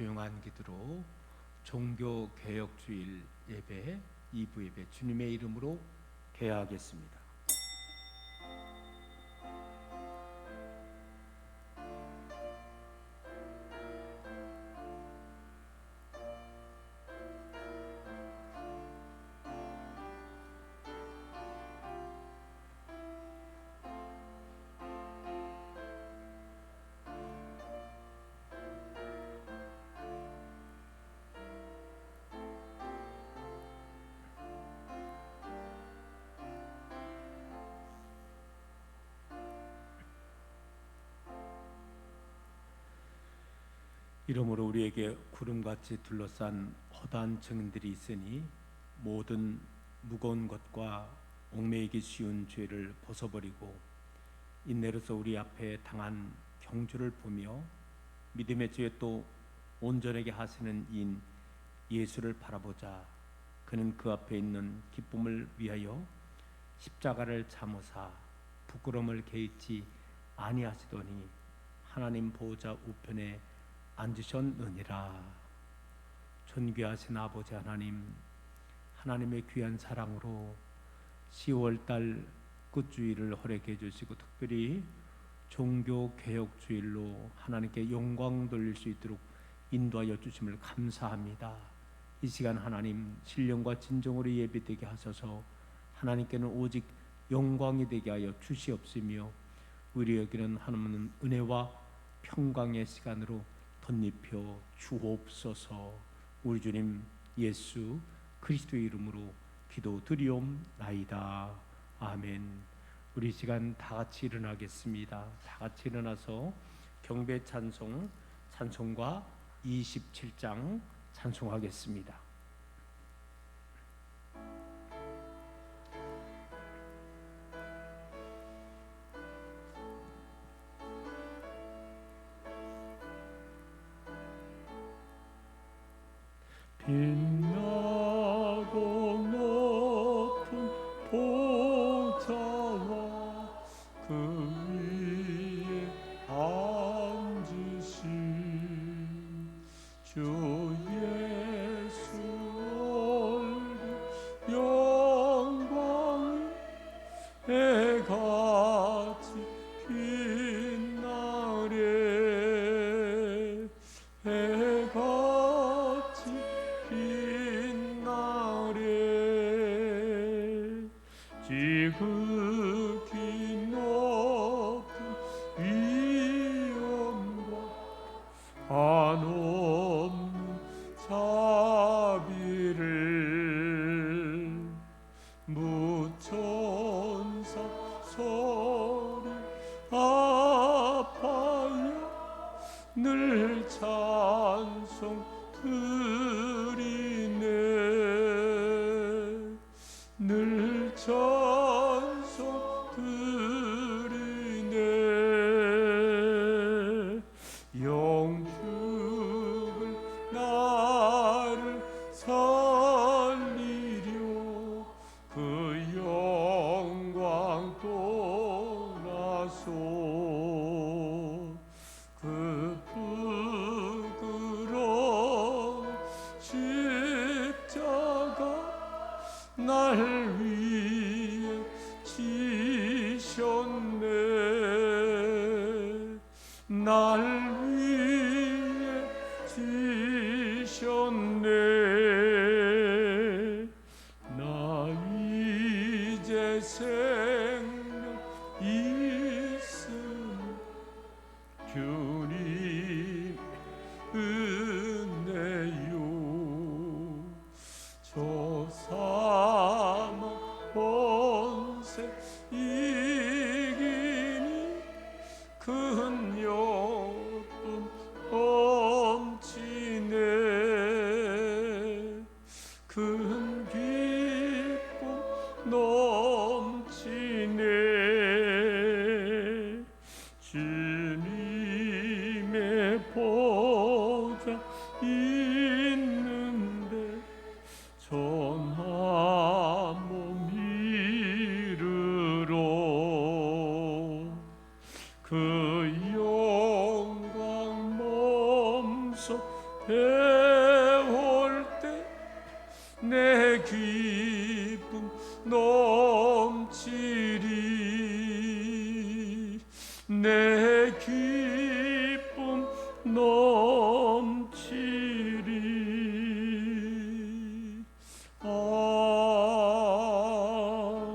조용한 기도로 종교개혁주일 예배 2부 예배 주님의 이름으로 개하겠습니다. 이러므로 우리에게 구름같이 둘러싼 허다한 증인들이 있으니 모든 무거운 것과 얽매이기 쉬운 죄를 벗어버리고 인내로서 우리 앞에 당한 경주를 보며 믿음의 죄에 또 온전하게 하시는 이인 예수를 바라보자. 그는 그 앞에 있는 기쁨을 위하여 십자가를 참으사 부끄러움을 개의치 아니하시더니 하나님 보호자 우편에 앉으셨느니라. 존귀하신 아버지 하나님, 하나님의 귀한 사랑으로 10월달 끝주일을 허락해 주시고 특별히 종교개혁주일로 하나님께 영광 돌릴 수 있도록 인도하여 주심을 감사합니다. 이 시간 하나님 신령과 진정으로 예배되게 하셔서 하나님께는 오직 영광이 되게 하여 주시옵시며 우리에게는 하나님은 은혜와 평강의 시간으로 덧입혀 주옵소서. 우리 주님 예수 그리스도의 이름으로 기도드리옵나이다. 아멘. 우리 시간 다 같이 일어나겠습니다. 다 같이 일어나서 경배 찬송 찬송가 27장 찬송하겠습니다. 빛나고 높은 보좌와 그 위에 앉으신 주 예수 얼굴 영광이 해같이 빛나래. 해같이 빛나래. 지극히 높은 위엄과 한없는 자비를 무천사 소리 아파야 늘 찬송 드리네. 늘 찬송 드리네. 영죽을 나를 살리려 그 영광 떠나소. 그 부끄러운 십자가 날 위해 지셨네. 날 위해 지셨네. 나 이제 생명 있으니 주님 은혜요. 저 사망 번세 이기니 큰 영분 넘치네. 배울 때 내 기쁨 넘치리 내 기쁨 넘치리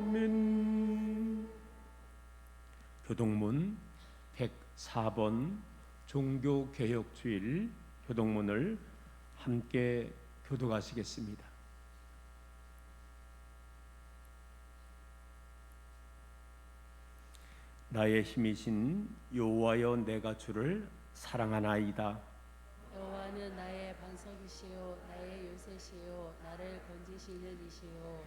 아멘. 교동문 104번 종교개혁주일 교동문을 함께 교독하시겠습니다. 나의 힘이신 여호와여 내가 주를 사랑하나이다. 여호와는 나의 반석이시요 나의 요새시요 나를 건지시는 이시요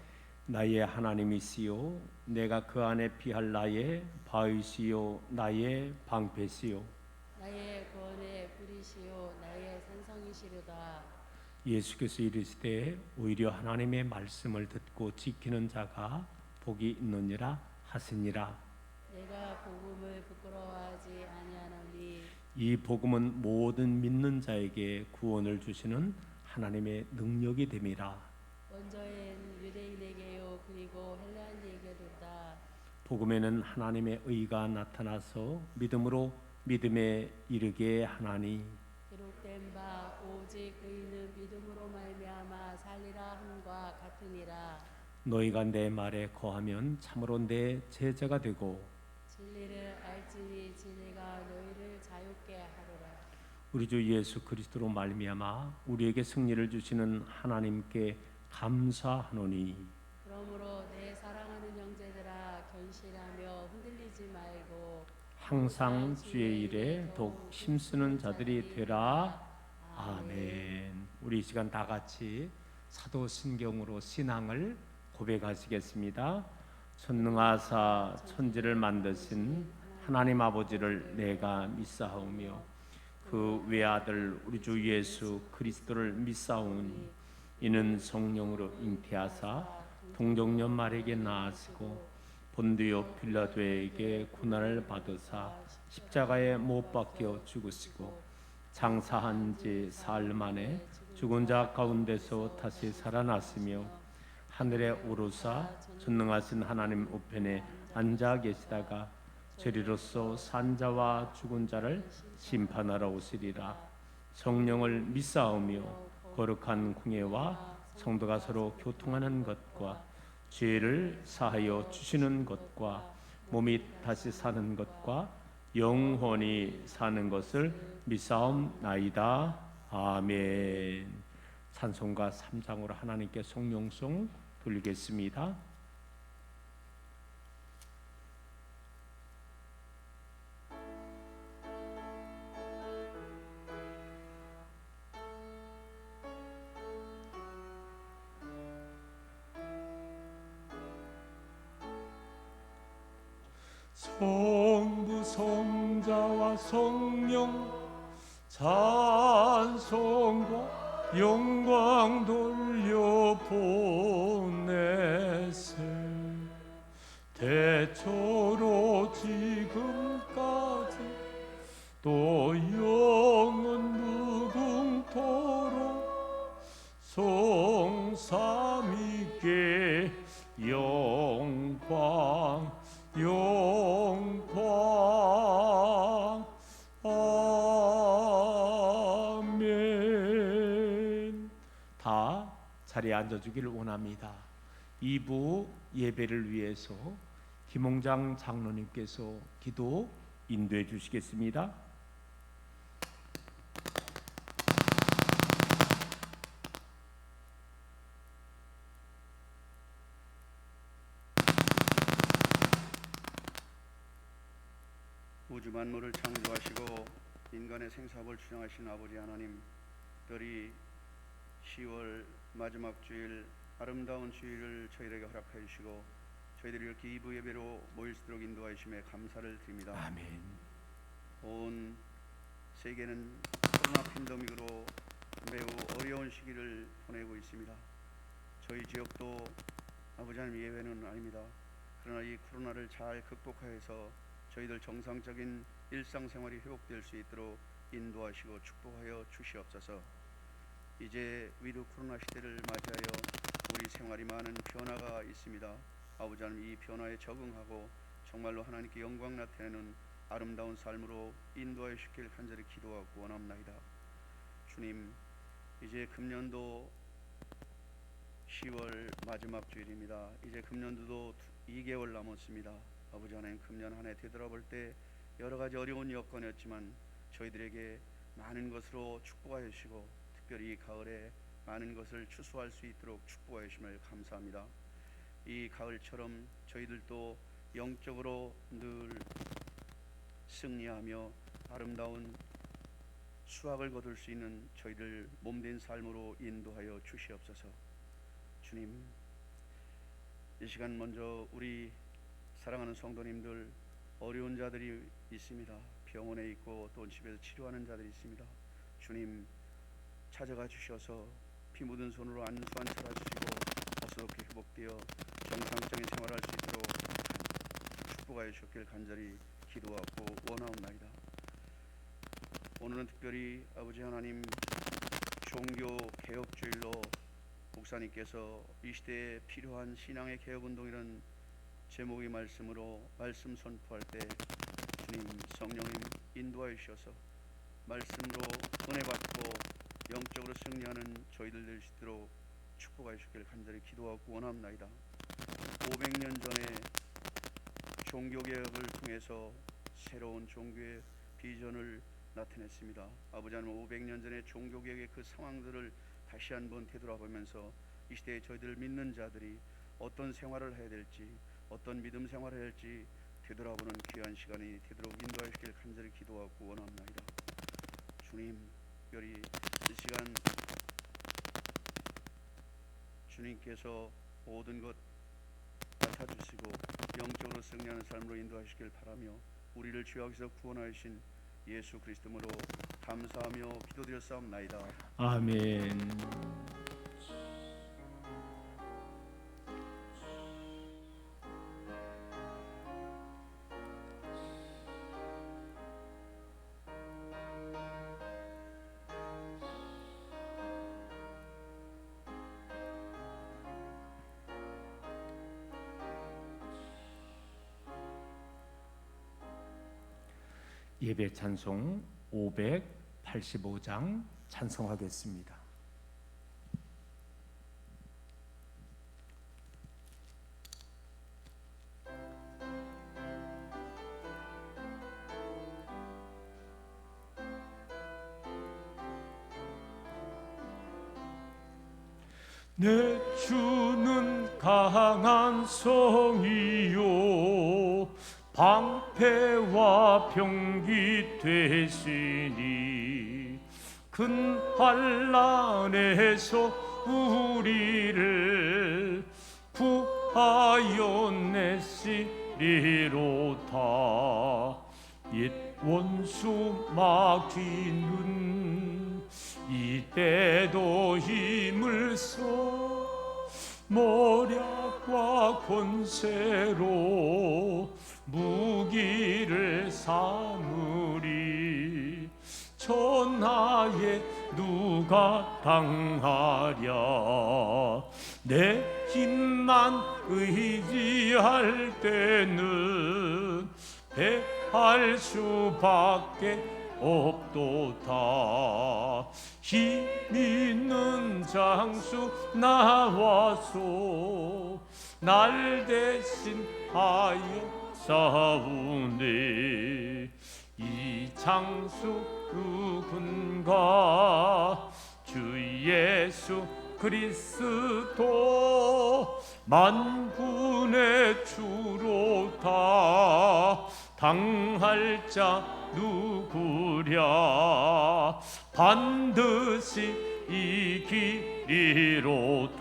나의 하나님이시요 내가 그 안에 피할 나의 바위시요 나의 방패시요 나의 구원의 뿌리시요 나의 산성이시로다. 예수께서 이르시되 오히려 하나님의 말씀을 듣고 지키는 자가 복이 있느니라 하시니라. 내가 복음을 부끄러워하지 아니하나니 이 복음은 모든 믿는 자에게 구원을 주시는 하나님의 능력이 됨이라. 먼저엔 유대인에게요 그리고 헬라인에게도다. 복음에는 하나님의 의가 나타나서 믿음으로 믿음에 이르게 하나니 기록된 바 오직 의인은 믿음으로 말미암아 살리라 함과 같으니라. 너희가 내 말에 거하면 참으로 내 제자가 되고 진리를 알지니 진리가 너희를 자유케 하리라. 우리 주 예수 그리스도로 말미암아 우리에게 승리를 주시는 하나님께 감사하노니 그러므로 내 사랑하는 형제들아 견실하며 흔들리지 말고 항상 주의 일에 더욱 힘쓰는 자들이 되라. 아멘. 우리 이 시간 다 같이 사도신경으로 신앙을 고백하시겠습니다. 전능하사 천지를 만드신 하나님 아버지를 내가 믿사오며 그 외아들 우리 주 예수 그리스도를 믿사오니 이는 성령으로 잉태하사 동정녀 마리아에게 나으시고 본디오 빌라도에게 고난을 받으사 십자가에 못 박혀 죽으시고 장사한 지 사흘 만에 죽은 자 가운데서 다시 살아났으며 하늘에 오르사 전능하신 하나님 우편에 앉아 계시다가 저리로서 산자와 죽은 자를 심판하러 오시리라. 성령을 믿사오며 거룩한 공예와 성도가 서로 교통하는 것과 죄를 사하여 주시는 것과 몸이 다시 사는 것과 영원히 사는 것을 믿사옵나이다. 아멘. 찬송가 3장으로 하나님께 성령송 돌리겠습니다. 성부 성자와 성령 찬송과 영광 돌려 보내세 대초로 지금까지 또 영원 무궁토록 성삼위께 영광 영광 아멘. 다 자리에 앉아주기를 원합니다. 2부 예배를 위해서 김홍장 장로님께서 기도 인도해 주시겠습니다. 우주 만물을 창조하시고 인간의 생사를 주장하신 아버지 하나님, 특별히 10월 마지막 주일 아름다운 주일을 저희에게 허락해 주시고 저희들이 이렇게 2부 예배로 모일 수 있도록 인도하심에 감사를 드립니다. 아멘. 온 세계는 코로나 팬데믹으로 매우 어려운 시기를 보내고 있습니다. 저희 지역도 아버지 하나님 예외는 아닙니다. 그러나 이 코로나를 잘 극복하여서 저희들 정상적인 일상생활이 회복될 수 있도록 인도하시고 축복하여 주시옵소서. 이제 위드 코로나 시대를 맞이하여 우리 생활이 많은 변화가 있습니다. 아버지 하나님, 이 변화에 적응하고 정말로 하나님께 영광 나타내는 아름다운 삶으로 인도하여 주시길 간절히 기도하고 원합나이다. 주님, 이제 금년도 10월 마지막 주일입니다. 이제 금년도도 2개월 남았습니다. 아버지 하나님, 금년 한 해 되돌아볼 때 여러 가지 어려운 여건이었지만 저희들에게 많은 것으로 축복하여 주시고 특별히 이 가을에 많은 것을 추수할 수 있도록 축복하여 주심을 감사합니다. 이 가을처럼 저희들도 영적으로 늘 승리하며 아름다운 수확을 거둘 수 있는 저희들 몸된 삶으로 인도하여 주시옵소서. 주님, 이 시간 먼저 우리 사랑하는 성도님들, 어려운 자들이 있습니다. 병원에 있고 또 집에서 치료하는 자들이 있습니다. 주님, 찾아가 주셔서 피 묻은 손으로 안수한철 주시고 어수롭게 회복되어 정상적인 생활할 수 있도록 축복하여 주셨길 간절히 기도하고 원하옵나이다. 오늘은 특별히 아버지 하나님, 종교 개혁주일로 목사님께서 이 시대에 필요한 신앙의 개혁운동이라는 제목의 말씀으로 말씀 선포할 때 주님 성령님 인도하여 주셔서 말씀으로 은혜 받고 영적으로 승리하는 저희들 될 수 있도록 축복하여 주시길 간절히 기도하고 원합나이다. 500년 전에 종교개혁을 통해서 새로운 종교의 비전을 나타냈습니다. 아버지 하나님, 500년 전에 종교개혁의 그 상황들을 다시 한번 되돌아보면서 이 시대에 저희들 믿는 자들이 어떤 생활을 해야 될지, 어떤 믿음 생활을 해야 할지 되돌아보는 귀한 시간이 되도록 인도하여 주시길 간절히 기도하고 원합나이다. 주님, 특별히 이 시간 주님께서 모든 것 맡아주시고 영적으로 승리하는 삶으로 인도하시길 바라며 우리를 죄악에서 구원하여 주신 예수 그리스도로 감사하며 기도드렸사옵나이다. 아멘. 예배 찬송 585장 찬송하겠습니다. 내 주는 강한 성이요 방패와 병기 되시니 큰 환난에서 우리를 구하여 내시리로다. 옛 원수 마귀는 이때도 힘을 써 모략과 권세로 무기를 삼으리. 천하에 누가 당하랴. 내 힘만 의지할 때는 패할 수밖에 없도다. 힘 있는 장수 나와서 날 대신하여 싸우네. 이 장수 누군가? 주 예수 그리스도 만군의 주로다. 당할 자 누구랴? 반드시 이기리로다.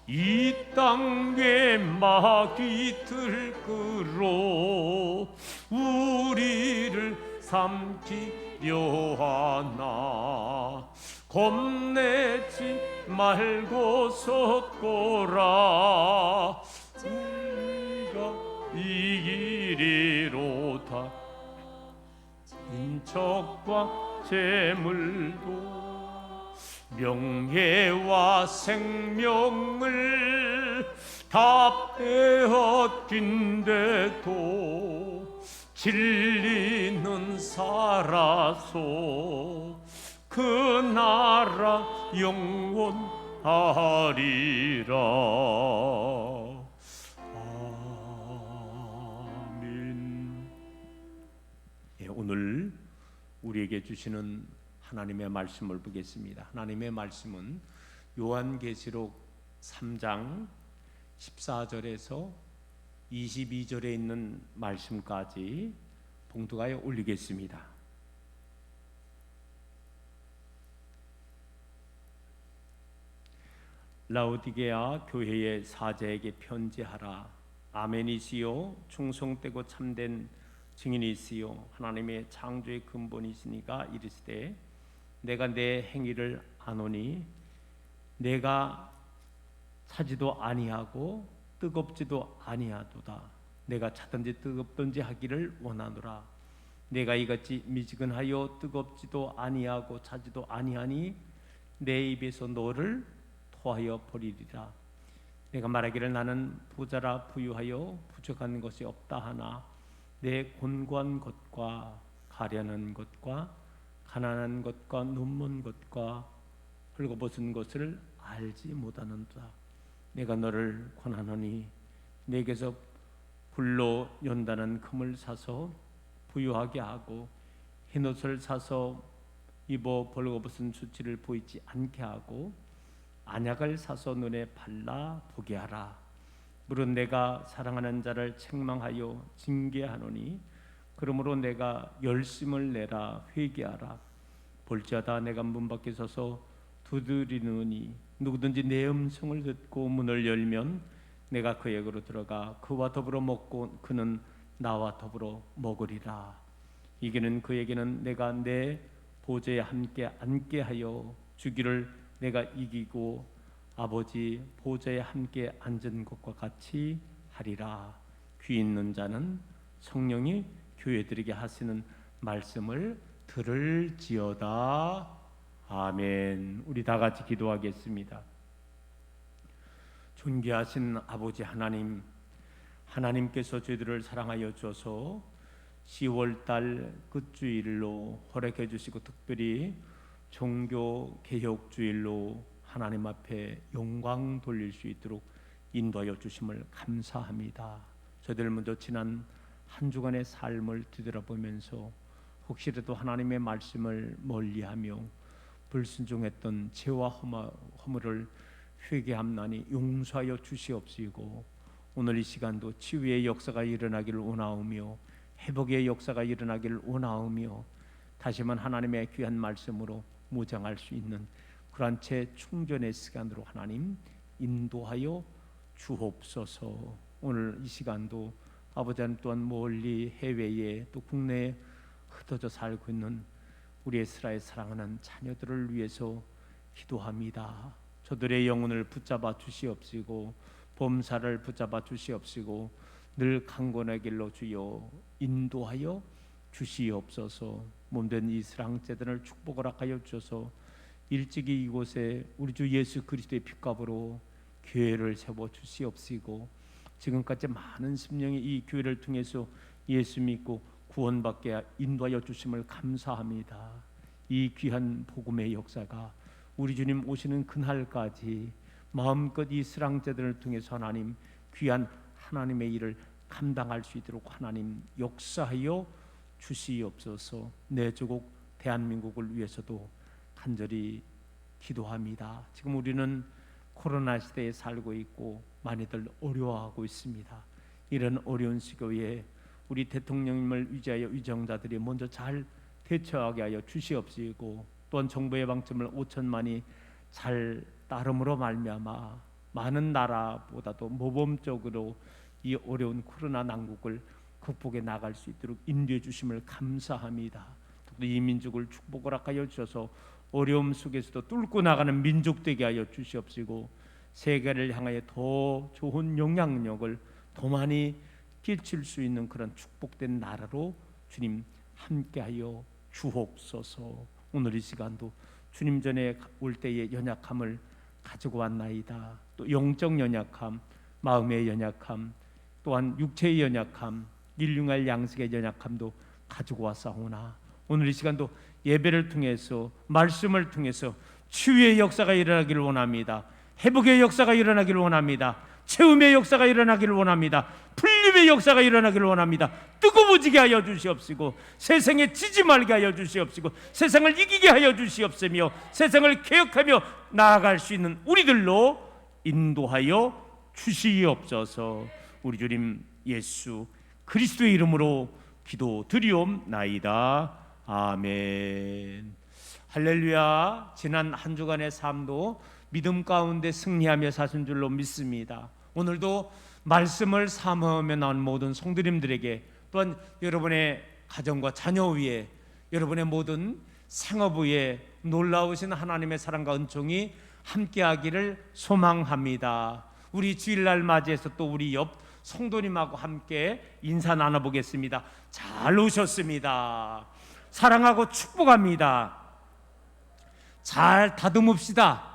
이 땅에 마귀 들끓어 우리를 삼키려 하나. 겁내지 말고 섰거라. 우리가 이기리로다. 인척과 재물도 명예와 생명을 다 빼앗긴데도 진리는 살아서 그 나라 영원하리라. 아멘. 예, 오늘 우리에게 주시는 하나님의 말씀을 보겠습니다. 하나님의 말씀은 요한계시록 3장 14절에서 22절에 있는 말씀까지 봉투가에 올리겠습니다. 라오디게아 교회의 사제에게 편지하라. 아멘이시요 충성되고 참된 증인이시요 하나님의 창조의 근본이시니가 이르시되 내가 내 행위를 아노니 내가 차지도 아니하고 뜨겁지도 아니하도다. 내가 차든지 뜨겁든지 하기를 원하노라. 내가 이같이 미지근하여 뜨겁지도 아니하고 차지도 아니하니 내 입에서 너를 토하여 버리리라. 내가 말하기를 나는 부자라 부유하여 부족한 것이 없다 하나 내 곤고한 것과 가련한 것과 가난한 것과 눈먼 것과 헐거벗은 것을 알지 못하는도다. 내가 너를 권하노니 내게서 불로 연다는 금을 사서 부유하게 하고 흰옷을 사서 입어 벌거벗은 수치를 보이지 않게 하고 안약을 사서 눈에 발라 보게 하라. 물은 내가 사랑하는 자를 책망하여 징계하노니 그러므로 내가 열심을 내라 회개하라. 볼지어다 내가 문 밖에 서서 두드리느니 누구든지 내 음성을 듣고 문을 열면 내가 그에게로 들어가 그와 더불어 먹고 그는 나와 더불어 먹으리라. 이기는 그에게는 내가 내 보좌에 함께 앉게 하여 주기를 내가 이기고 아버지 보좌에 함께 앉은 것과 같이 하리라. 귀 있는 자는 성령이 교회들에게 하시는 말씀을 들을지어다. 아멘. 우리 다 같이 기도하겠습니다. 존귀하신 아버지 하나님, 하나님께서 저희들을 사랑하여 주셔서 10월달 끝주일로 허락해 주시고 특별히 종교개혁주일로 하나님 앞에 영광 돌릴 수 있도록 인도하여 주심을 감사합니다. 저희들 먼저 지난 한 주간의 삶을 뒤돌아보면서 혹시라도 하나님의 말씀을 멀리하며 불순종했던 죄와 허물을 회개함나니 용서하여 주시옵시고 오늘 이 시간도 치유의 역사가 일어나기를 원하오며 회복의 역사가 일어나기를 원하오며 다시만 하나님의 귀한 말씀으로 무장할 수 있는 그러한 재충전의 시간으로 하나님 인도하여 주옵소서. 오늘 이 시간도 아버지 하나님 또한 멀리 해외에 또 국내에 흩어져 살고 있는 우리 이스라엘 사랑하는 자녀들을 위해서 기도합니다. 저들의 영혼을 붙잡아 주시옵시고 범사를 붙잡아 주시옵시고 늘 강건의 길로 주여 인도하여 주시옵소서. 몸된 이 사랑제단을 축복을 하여 주셔서 일찍이 이곳에 우리 주 예수 그리스도의 핏값으로 교회를 세워 주시옵시고 지금까지 많은 심령이 이 교회를 통해서 예수 믿고 구원받게 인도하여 주심을 감사합니다. 이 귀한 복음의 역사가 우리 주님 오시는 그날까지 마음껏 이 사랑제단을 통해서 하나님 귀한 하나님의 일을 감당할 수 있도록 하나님 역사하여 주시옵소서. 내 조국 대한민국을 위해서도 간절히 기도합니다. 지금 우리는 코로나 시대에 살고 있고 많이들 어려워하고 있습니다. 이런 어려운 시기에 우리 대통령님을 위지하여 위정자들이 먼저 잘 대처하게 하여 주시옵시고 또한 정부의 방침을 5천만이 잘 따름으로 말미암아 많은 나라보다도 모범적으로 이 어려운 코로나 난국을 극복해 나갈 수 있도록 인도해 주심을 감사합니다. 또 이 민족을 축복을 하여 주셔서 어려움 속에서도 뚫고 나가는 민족 되게 하여 주시옵시고 세계를 향하여 더 좋은 영향력을 더 많이 끼칠 수 있는 그런 축복된 나라로 주님 함께하여 주옵소서. 오늘 이 시간도 주님 전에 올 때의 연약함을 가지고 왔나이다. 또 영적 연약함, 마음의 연약함, 또한 육체의 연약함, 일용할 양식의 연약함도 가지고 왔사오나 오늘 이 시간도 예배를 통해서 말씀을 통해서 치유의 역사가 일어나기를 원합니다. 회복의 역사가 일어나기를 원합니다. 체험의 역사가 일어나기를 원합니다. 풀림의 역사가 일어나기를 원합니다. 뜨거워지게 하여 주시옵시고 세상에 지지 말게 하여 주시옵시고 세상을 이기게 하여 주시옵시며 세상을 개혁하며 나아갈 수 있는 우리들로 인도하여 주시옵소서. 우리 주님 예수 그리스도의 이름으로 기도드리옵나이다. 아멘. 할렐루야. 지난 한 주간의 삶도 믿음 가운데 승리하며 사신 줄로 믿습니다. 오늘도 말씀을 사모하며 나온 모든 성도님들에게 또한 여러분의 가정과 자녀 위에 여러분의 모든 생업 위에 놀라우신 하나님의 사랑과 은총이 함께하기를 소망합니다. 우리 주일날 맞이해서 또 우리 옆 성도님하고 함께 인사 나눠보겠습니다. 잘 오셨습니다. 사랑하고 축복합니다. 잘 다듬읍시다.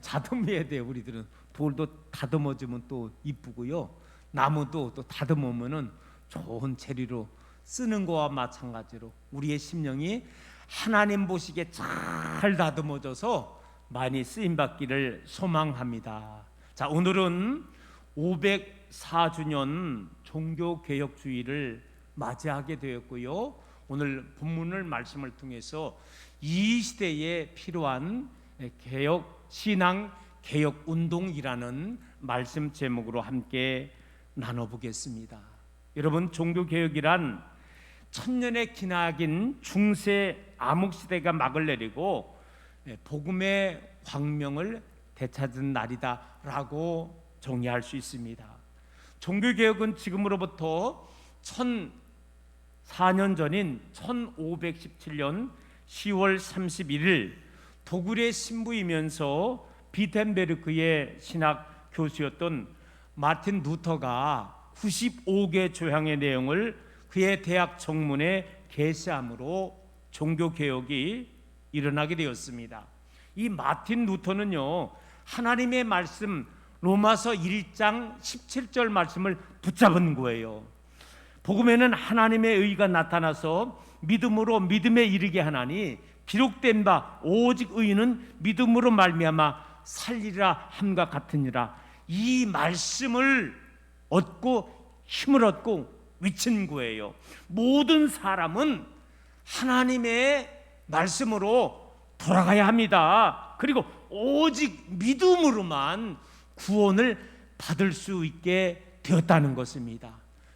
다듬어야 돼요. 우리들은 돌도 다듬어주면 또 이쁘고요, 나무도 또 다듬으면은 좋은 재료로 쓰는 거와 마찬가지로 우리의 심령이 하나님 보시기에 잘 다듬어져서 많이 쓰임받기를 소망합니다. 자, 오늘은 504주년 종교개혁주의를 맞이하게 되었고요, 오늘 본문을 말씀을 통해서 이 시대에 필요한 개혁 신앙 개혁 운동이라는 말씀 제목으로 함께 나눠보겠습니다. 여러분, 종교 개혁이란 천년의 기나긴 중세 암흑 시대가 막을 내리고 복음의 광명을 되찾은 날이다라고 정의할 수 있습니다. 종교 개혁은 지금으로부터 1004년 전인 1517년 10월 31일 독일의 신부이면서 비텐베르크의 신학 교수였던 마틴 루터가 95개 조항의 내용을 그의 대학 정문에 게시함으로 종교개혁이 일어나게 되었습니다. 이 마틴 루터는요, 하나님의 말씀 로마서 1장 17절 말씀을 붙잡은 거예요. 복음에는 하나님의 의가 나타나서 믿음으로 믿음에 이르게 하나니 기록된 바 오직 의인은 믿음으로 말미암아 살리라 함과 같으니라. 이 말씀을 얻고 힘을 얻고 외친 거예요. 모든 사람은 하나님의 말씀으로 돌아가야 합니다. 그리고 오직 믿음으로만 구원을 받을 수 있게 되었다는 것입니다.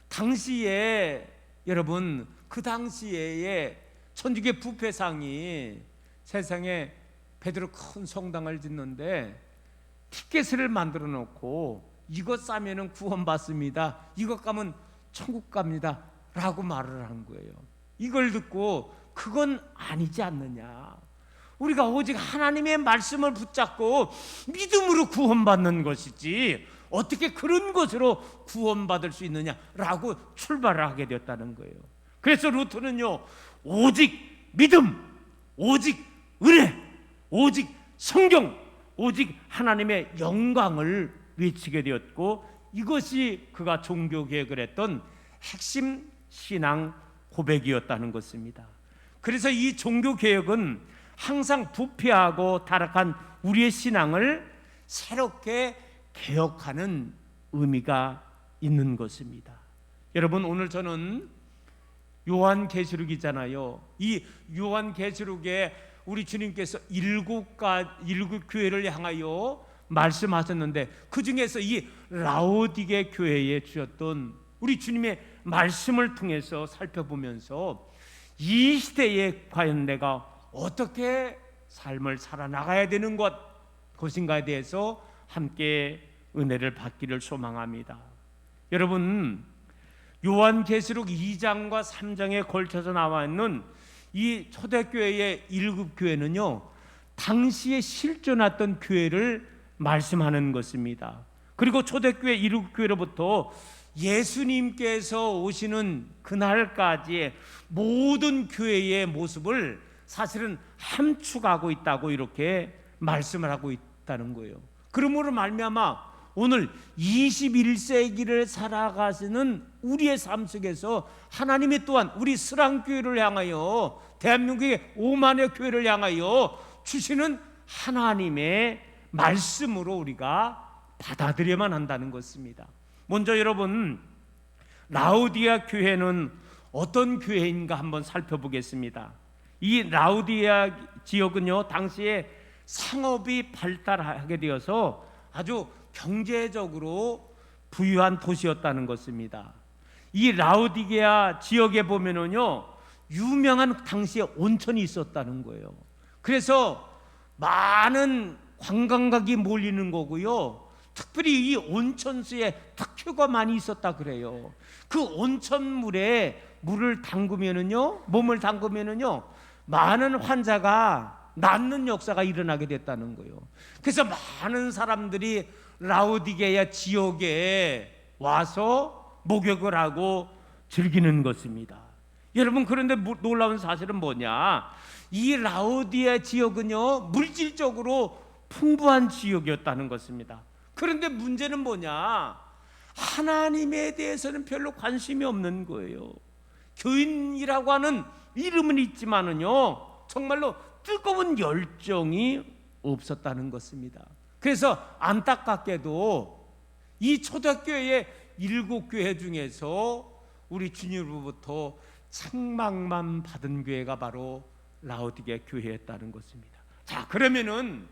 당시에 여러분, 그 당시에 천주교 부패상이 세상에 베드로 큰 성당을 짓는데 티켓을 만들어 놓고 이것 싸면은 구원받습니다, 이것 가면 천국 갑니다 라고 말을 한 거예요. 이걸 듣고 그건 아니지 않느냐, 우리가 오직 하나님의 말씀을 붙잡고 믿음으로 구원받는 것이지 어떻게 그런 것으로 구원받을 수 있느냐라고 출발을 하게 되었다는 거예요. 그래서 루터는요, 오직 믿음, 오직 은혜, 오직 성경, 오직 하나님의 영광을 외치게 되었고, 이것이 그가 종교개혁을 했던 핵심 신앙 고백이었다는 것입니다. 그래서 이 종교개혁은 항상 부패하고 타락한 우리의 신앙을 새롭게 개혁하는 의미가 있는 것입니다. 여러분, 오늘 저는 요한계시록이잖아요. 이 요한계시록에 우리 주님께서 일곱 교회를 향하여 말씀하셨는데, 그 중에서 이 라오디게 교회에 주셨던 우리 주님의 말씀을 통해서 살펴보면서 이 시대에 과연 내가 어떻게 삶을 살아나가야 되는 것인가에 대해서 함께 은혜를 받기를 소망합니다. 여러분, 요한계시록 2장과 3장에 걸쳐서 나와 있는 이 초대교회의 7교회는요, 당시에 실존했던 교회를 말씀하는 것입니다. 그리고 초대교회 7교회로부터 예수님께서 오시는 그날까지의 모든 교회의 모습을 사실은 함축하고 있다고 이렇게 말씀을 하고 있다는 거예요. 그러므로 말미암아 오늘 21세기를 살아가시는 우리의 삶 속에서 하나님이 또한 우리 스랑교회를 향하여, 대한민국의 5만의 교회를 향하여 주시는 하나님의 말씀으로 우리가 받아들여야만 한다는 것입니다. 먼저 여러분, 라우디아 교회는 어떤 교회인가 한번 살펴보겠습니다. 이 라우디아 지역은요, 당시에 상업이 발달하게 되어서 아주 경제적으로 부유한 도시였다는 것입니다. 이 라우디게아 지역에 보면은요, 유명한 당시에 온천이 있었다는 거예요. 그래서 많은 관광객이 몰리는 거고요, 특별히 이 온천수에 특효가 많이 있었다 그래요. 그 온천물에 물을 담그면은요, 몸을 담그면은요, 많은 환자가 낫는 역사가 일어나게 됐다는 거예요. 그래서 많은 사람들이 라우디게아 지역에 와서 목욕을 하고 즐기는 것입니다. 여러분, 그런데 놀라운 사실은 뭐냐? 이 라우디게아 지역은요, 물질적으로 풍부한 지역이었다는 것입니다. 그런데 문제는 뭐냐? 하나님에 대해서는 별로 관심이 없는 거예요. 교인이라고 하는 이름은 있지만은요, 정말로 뜨거운 열정이 없었다는 것입니다. 그래서 안타깝게도 이 초대교회의 7교회 중에서 우리 주님으로부터 책망만 받은 교회가 바로 라우디게아 교회였다는 것입니다. 자, 그러면은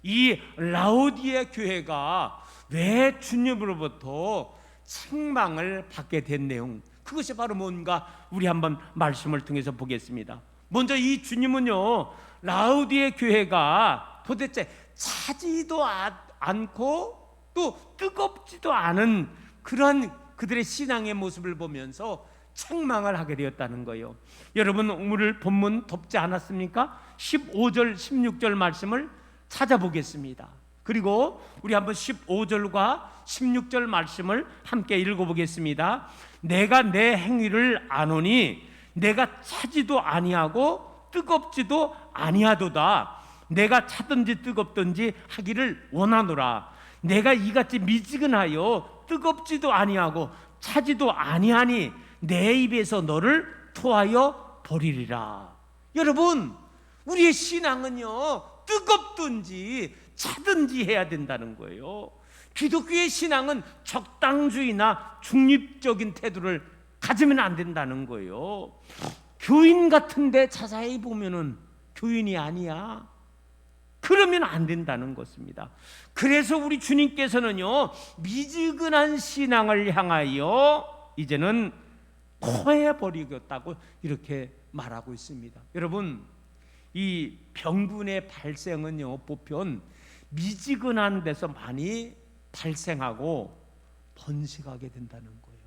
이 라우디게아 교회가 왜 주님으로부터 책망을 받게 된 내용, 그것이 바로 뭔가 우리 한번 말씀을 통해서 보겠습니다. 먼저 이 주님은요, 라우디게아 교회가 도대체 차지도 않고 또 뜨겁지도 않은 그러한 그들의 신앙의 모습을 보면서 책망을 하게 되었다는 거예요. 여러분, 오늘 본문 덥지 않았습니까? 15절 16절 말씀을 찾아보겠습니다. 그리고 우리 한번 15절과 16절 말씀을 함께 읽어보겠습니다. 내가 내 행위를 아노니 내가 차지도 아니하고 뜨겁지도 아니하도다. 내가 차든지 뜨겁든지 하기를 원하노라. 내가 이같이 미지근하여 뜨겁지도 아니하고 차지도 아니하니 내 입에서 너를 토하여 버리리라. 여러분, 우리의 신앙은요, 뜨겁든지 차든지 해야 된다는 거예요. 기독교의 신앙은 적당주의나 중립적인 태도를 가지면 안 된다는 거예요. 교인 같은데 자세히 보면은 교인이 아니야. 그러면 안 된다는 것입니다. 그래서 우리 주님께서는요, 미지근한 신앙을 향하여 이제는 토해버리겠다고 이렇게 말하고 있습니다. 여러분, 이 병균의 발생은요, 보편 미지근한 데서 많이 발생하고 번식하게 된다는 거예요.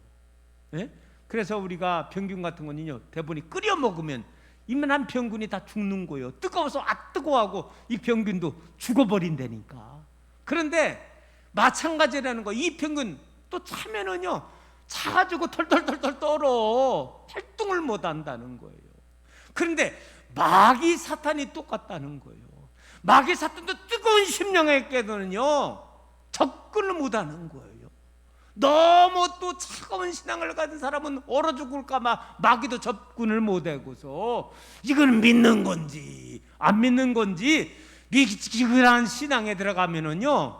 네? 그래서 우리가 병균 같은 거는요, 대부분이 끓여 먹으면 이만한 병균이 다 죽는 거예요. 뜨거워서 뜨거워하고 이 병균도 죽어버린다니까. 그런데 마찬가지라는 거, 이 병균 또 차면은요, 차가지고 털털털털 떨어 활동을 못 한다는 거예요. 그런데 마귀 사탄이 똑같다는 거예요. 마귀 사탄도 뜨거운 심령에게는요, 접근을 못 하는 거예요. 너무 또 차가운 신앙을 가진 사람은 얼어 죽을까봐 마귀도 접근을 못 하고서 이건 믿는 건지 안 믿는 건지 미지근한 신앙에 들어가면은요,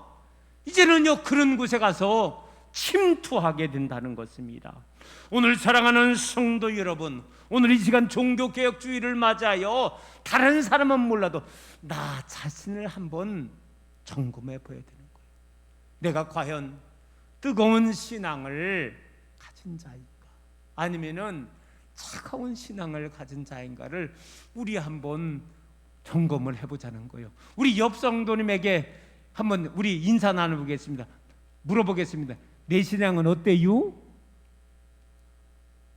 이제는요, 그런 곳에 가서 침투하게 된다는 것입니다. 오늘 사랑하는 성도 여러분, 오늘 이 시간 종교개혁주의를 맞아요, 다른 사람은 몰라도 나 자신을 한번 점검해 봐야 되는 거예요. 내가 과연 뜨거운 신앙을 가진 자인가, 아니면은 차가운 신앙을 가진 자인가를 우리 한번 점검을 해보자는 거예요. 우리 옆 성도님에게 한번 우리 인사 나눠보겠습니다. 물어보겠습니다. 내 신앙은 어때요?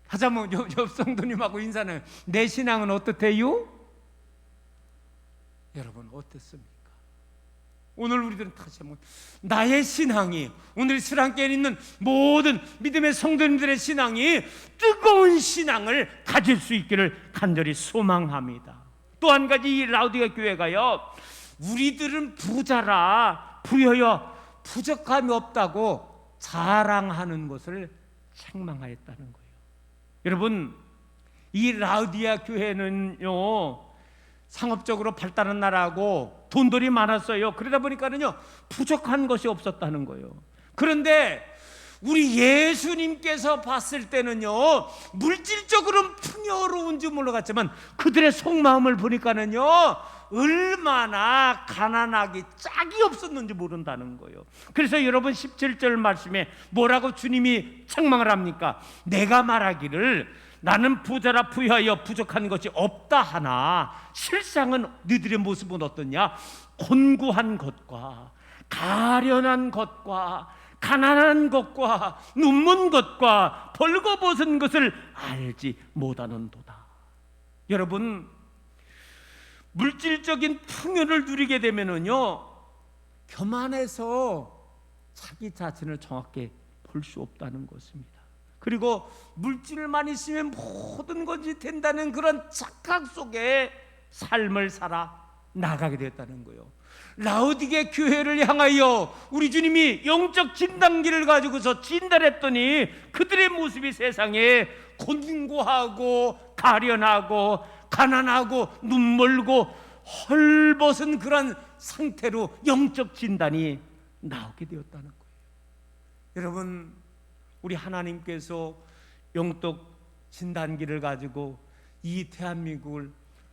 하자면 옆 성도님하고 인사는, 내 신앙은 어떻대요? 여러분, 어떻습니까? 오늘 우리들은 다시 한번 나의 신앙이, 오늘 신앙교회에 있는 모든 믿음의 성도님들의 신앙이 뜨거운 신앙을 가질 수 있기를 간절히 소망합니다. 또 한 가지 이 라우디게 교회가요, 우리들은 부자라 부여여 부족함이 없다고 자랑하는 것을 책망하였다는 거예요. 여러분, 이 라우디아 교회는요 상업적으로 발달한 나라고 돈들이 많았어요. 그러다 보니까는요 부족한 것이 없었다는 거예요. 그런데 우리 예수님께서 봤을 때는요 물질적으로는 풍요로운지 몰라갔지만 그들의 속마음을 보니까는요 얼마나 가난하기 짝이 없었는지 모른다는 거예요. 그래서 여러분 17절 말씀에 뭐라고 주님이 책망을 합니까? 내가 말하기를 나는 부자라 부여하여 부족한 것이 없다 하나 실상은 너희들의 모습은 어떠냐? 곤고한 것과 가련한 것과 가난한 것과 눈먼 것과 벌거벗은 것을 알지 못하는도다. 여러분, 물질적인 풍요를 누리게 되면은요 교만해서 자기 자신을 정확히 볼 수 없다는 것입니다. 그리고 물질만 있으면 모든 것이 된다는 그런 착각 속에 삶을 살아 나가게 되었다는 거예요. 라우디게 교회를 향하여 우리 주님이 영적 진단기를 가지고서 진단했더니 그들의 모습이 세상에 곤고하고 가련하고 가난하고 눈멀고 헐벗은 그런 상태로 영적 진단이 나오게 되었다는 거예요. 여러분, 우리 하나님께서 영적 진단기를 가지고 이 대한민국을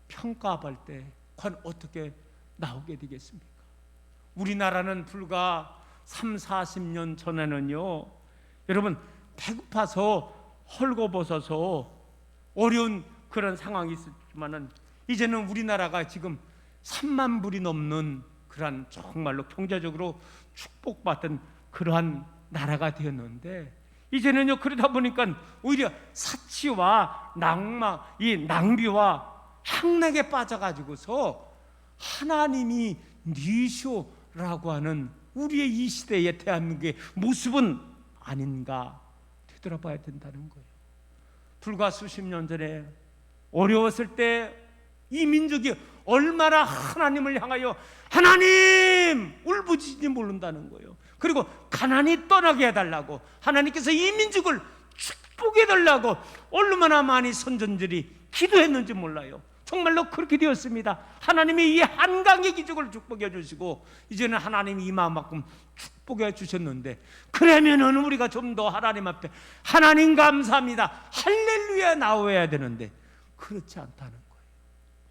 평가할 때 과연 어떻게 나오게 되겠습니까? 우리나라는 불과 30-40년 전에는요 여러분 배고파서 헐거벗어서 어려운 그런 상황이 있었지만은 이제는 우리나라가 지금 3만 불이 넘는 그러한 정말로 경제적으로 축복받은 그러한 나라가 되었는데 이제는요 그러다 보니까 오히려 사치와 낭만, 이 낭비와 향락에 빠져가지고서 하나님이 니쇼라고 하는 우리의 이 시대의 대한민국의 모습은 아닌가 되돌아봐야 된다는 거예요. 불과 수십 년 전에 어려웠을 때 이 민족이 얼마나 하나님을 향하여 하나님 울부짖는지 모른다는 거예요. 그리고 가난이 떠나게 해달라고 하나님께서 이 민족을 축복해달라고 얼마나 많이 선전들이 기도했는지 몰라요. 정말로 그렇게 되었습니다. 하나님이 이 한강의 기적을 축복해 주시고 이제는 하나님이 이마만큼 축복해 주셨는데 그러면은 우리가 좀 더 하나님 앞에 하나님 감사합니다 할렐루야 나와야 되는데 그렇지 않다는 거예요.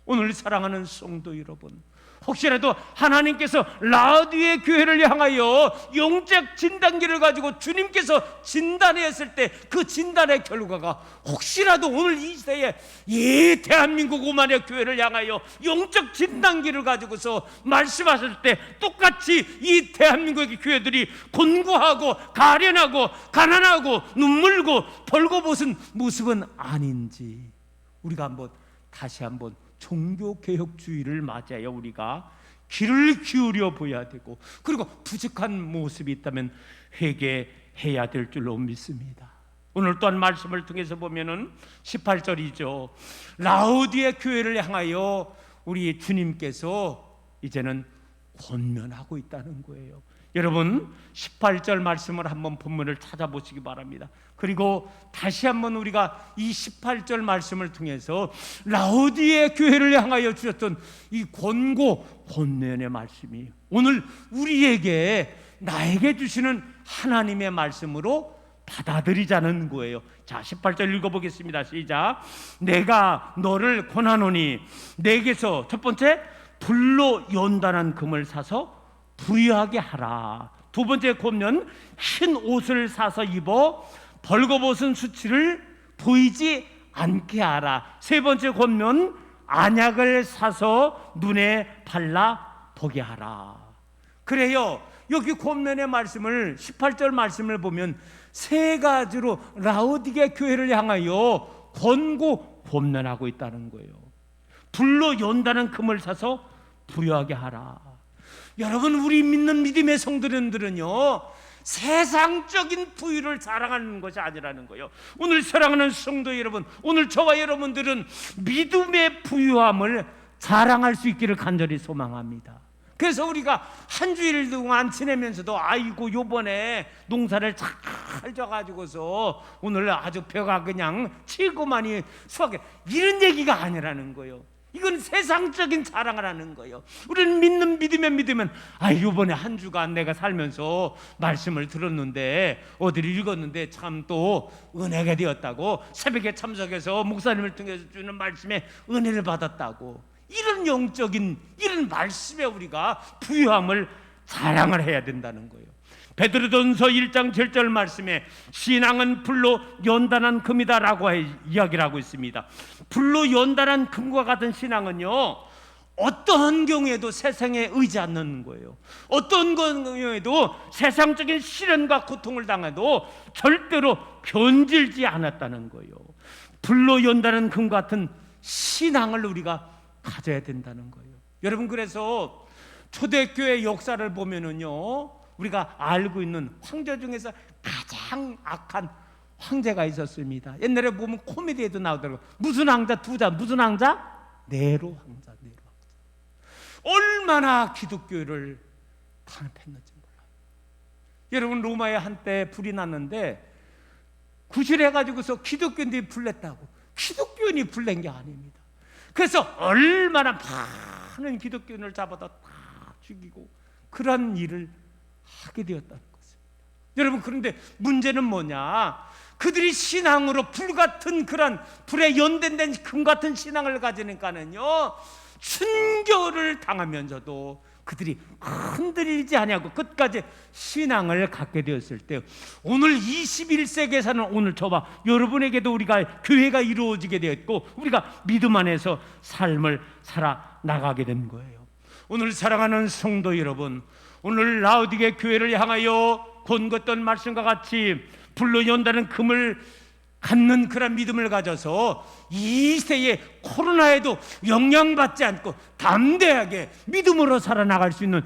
오늘 사랑하는 성도 여러분, 혹시라도 하나님께서 라우디게 교회를 향하여 영적 진단기를 가지고 주님께서 진단했을 때 그 진단의 결과가 혹시라도 오늘 이 시대에 이 대한민국 5만의 교회를 향하여 영적 진단기를 가지고서 말씀하실 때 똑같이 이 대한민국의 교회들이 곤고하고 가련하고 가난하고 눈물고 벌거벗은 모습은 아닌지 우리가 다시 한번 종교개혁주의를 맞아야 우리가 귀를 기울여 보여야 되고 그리고 부족한 모습이 있다면 회개해야 될 줄로 믿습니다. 오늘 또한 말씀을 통해서 보면은 18절이죠. 라우디게 교회를 향하여 우리 주님께서 이제는 권면하고 있다는 거예요. 여러분 18절 말씀을 한번 본문을 찾아보시기 바랍니다. 그리고 다시 한번 우리가 이 18절 말씀을 통해서 라우디게 교회를 향하여 주셨던 이 권면의 말씀이 오늘 우리에게 나에게 주시는 하나님의 말씀으로 받아들이자는 거예요. 자 18절 읽어보겠습니다. 시작. 내가 너를 권하노니 내게서 첫 번째 불로 연단한 금을 사서 부유하게 하라. 두 번째 권면 흰 옷을 사서 입어 벌거벗은 수치를 보이지 않게 하라. 세 번째 권면 안약을 사서 눈에 발라 보게 하라. 그래요. 여기 권면의 말씀을 18절 말씀을 보면 세 가지로 라우디게 교회를 향하여 권면하고 있다는 거예요. 불로 연단한 금을 사서 부유하게 하라. 여러분 우리 믿는 믿음의 성도들은요 세상적인 부유를 자랑하는 것이 아니라는 거예요. 오늘 사랑하는 성도 여러분, 오늘 저와 여러분들은 믿음의 부유함을 자랑할 수 있기를 간절히 소망합니다. 그래서 우리가 한 주일 동안 지내면서도 아이고 요번에 농사를 잘 져가지고서 오늘 아주 벼가 그냥 치고만이 수확해, 이런 얘기가 아니라는 거예요. 이건 세상적인 자랑을 하는 거예요. 우리는 믿으면 요번에 한 주간 내가 살면서 말씀을 들었는데 어디를 읽었는데 참 또 은혜가 되었다고, 새벽에 참석해서 목사님을 통해서 주는 말씀에 은혜를 받았다고, 이런 영적인 이런 말씀에 우리가 부유함을 자랑을 해야 된다는 거예요. 베드로전서 1장 7절 말씀에 신앙은 불로 연단한 금이다라고 이야기를 하고 있습니다. 불로 연단한 금과 같은 신앙은요, 어떠한 경우에도 세상에 의지 않는 거예요. 어떤 경우에도 세상적인 시련과 고통을 당해도 절대로 변질지 않았다는 거예요. 불로 연단한 금 같은 신앙을 우리가 가져야 된다는 거예요. 여러분, 그래서 초대교회 역사를 보면은요, 우리가 알고 있는 황제 중에서 가장 악한 황제가 있었습니다. 옛날에 보면 코미디에도 나오더라고요. 무슨 왕자? 무슨 왕자? 네로 왕자. 얼마나 기독교를 탄압했는지 몰라요. 여러분, 로마에 한때 불이 났는데 구실해가지고서 기독교인들이 불냈다고, 기독교인이 불낸 게 아닙니다. 그래서 얼마나 많은 기독교인을 잡아다 다 죽이고 그런 일을 하게 되었다는 것입니다. 여러분, 그런데 문제는 뭐냐? 그들이 신앙으로 불같은 그런 불에 연단된 금 같은 신앙을 가지니까는요, 순교를 당하면서도 그들이 흔들리지 아니하고 끝까지 신앙을 갖게 되었을 때, 오늘 21세기에 사는 오늘 저와 여러분에게도 우리가 교회가 이루어지게 되었고 우리가 믿음 안에서 삶을 살아 나가게 된 거예요. 오늘 사랑하는 성도 여러분, 오늘 라우디게 교회를 향하여 권고했던 말씀과 같이 불로 연다는 금을 갖는 그런 믿음을 가져서 이 시대의 코로나에도 영향받지 않고 담대하게 믿음으로 살아나갈 수 있는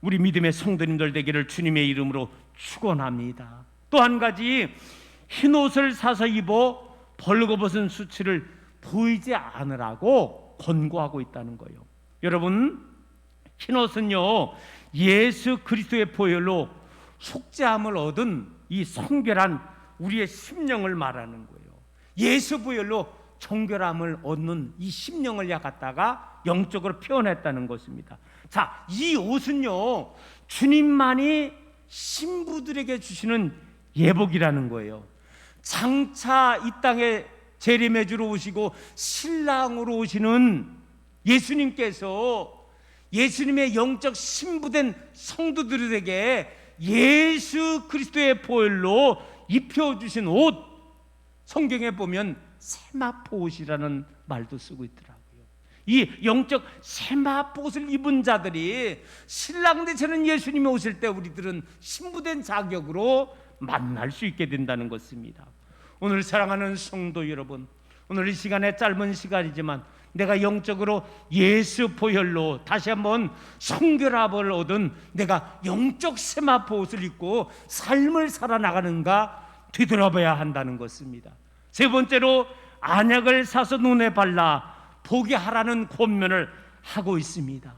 우리 믿음의 성도님들 되기를 주님의 이름으로 축원합니다. 또 한 가지, 흰옷을 사서 입어 벌거벗은 수치를 보이지 않으라고 권고하고 있다는 거예요. 여러분, 흰옷은요, 예수 그리스도의 보혈로 속죄함을 얻은 이 성결한 우리의 심령을 말하는 거예요. 예수 보혈로 정결함을 얻는 이 심령을 갖다가 영적으로 표현했다는 것입니다. 자, 이 옷은요, 주님만이 신부들에게 주시는 예복이라는 거예요. 장차 이 땅에 재림해주러 오시고 신랑으로 오시는 예수님께서 예수님의 영적 신부된 성도들에게 예수 그리스도의 보혈로 입혀주신 옷, 성경에 보면 세마포 옷이라는 말도 쓰고 있더라고요. 이 영적 세마포 옷을 입은 자들이 신랑 되시는 예수님이 오실 때 우리들은 신부된 자격으로 만날 수 있게 된다는 것입니다. 오늘 사랑하는 성도 여러분, 오늘 이 시간에 짧은 시간이지만 내가 영적으로 예수 보혈로 다시 한번 성결함을 얻은 내가 영적 세마포 옷을 입고 삶을 살아나가는가 되돌아봐야 한다는 것입니다. 세 번째로, 안약을 사서 눈에 발라 보게 하라는 권면을 하고 있습니다.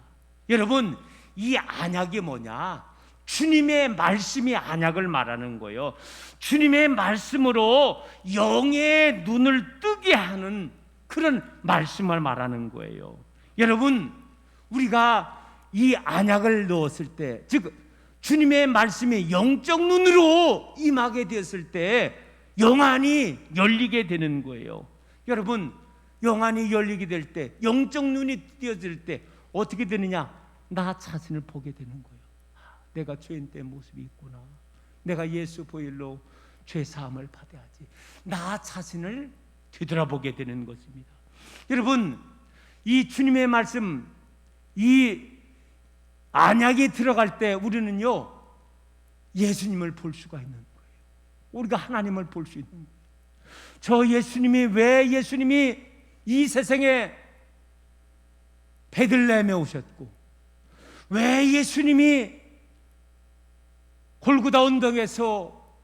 여러분, 이 안약이 뭐냐? 주님의 말씀이 안약을 말하는 거예요. 주님의 말씀으로 영의 눈을 뜨게 하는 그런 말씀을 말하는 거예요. 여러분, 우리가 이 안약을 넣었을 때, 즉 주님의 말씀이 영적 눈으로 임하게 되었을 때 영안이 열리게 되는 거예요. 여러분, 영안이 열리게 될 때, 영적 눈이 띄어질 때 어떻게 되느냐? 나 자신을 보게 되는 거예요. 내가 죄인 때 모습이 있구나. 내가 예수 보혈로 죄 사함을 받아야지. 나 자신을 되돌아보게 되는 것입니다. 여러분, 이 주님의 말씀, 이 안약이 들어갈 때 우리는요, 예수님을 볼 수가 있는 거예요. 우리가 하나님을 볼 수 있는 거예요. 저 예수님이, 왜 예수님이 이 세상에 베들레헴에 오셨고, 왜 예수님이 골고다 언덕에서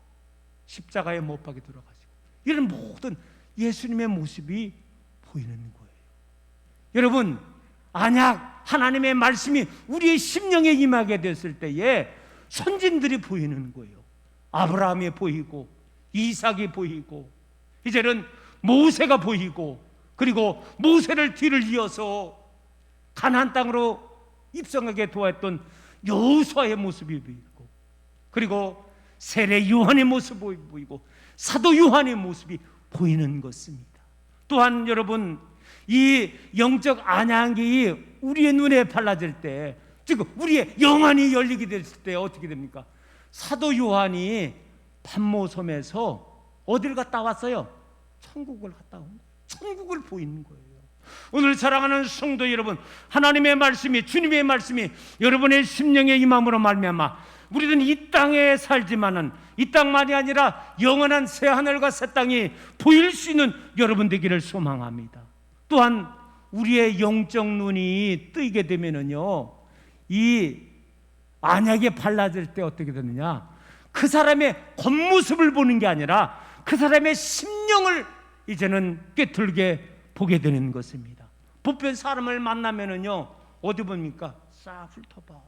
십자가에 못 박혀 들어가시고, 이런 모든 예수님의 모습이 보이는 거예요. 여러분, 안약 하나님의 말씀이 우리의 심령에 임하게 됐을 때에 선진들이 보이는 거예요. 아브라함이 보이고 이삭이 보이고 이제는 모세가 보이고, 그리고 모세를 뒤를 이어서 가나안 땅으로 입성하게 도왔던 여호수아의 모습이 보이고, 그리고 세례 요한의 모습이 보이고 사도 요한의 모습이 보이는 것입니다. 또한 여러분, 이 영적 안양이 우리의 눈에 발라질 때, 즉 우리의 영안이 열리게 됐을 때 어떻게 됩니까? 사도 요한이 pat모섬에서 어딜 갔다 왔어요? 천국을 갔다 온 거예요. 천국을 보이는 거예요. 오늘 사랑하는 성도 여러분, 하나님의 말씀이, 주님의 말씀이 여러분의 심령에 임함으로 말미암아 우리는 이 땅에 살지만은 이 땅만이 아니라 영원한 새 하늘과 새 땅이 보일 수 있는 여러분 되기를 소망합니다. 또한 우리의 영적 눈이 뜨이게 되면은요, 이 안약에 발라질 때 어떻게 되느냐, 그 사람의 겉모습을 보는 게 아니라 그 사람의 심령을 이제는 꿰뚫게 보게 되는 것입니다. 보편 사람을 만나면은요, 어디 봅니까? 싹 훑어봐.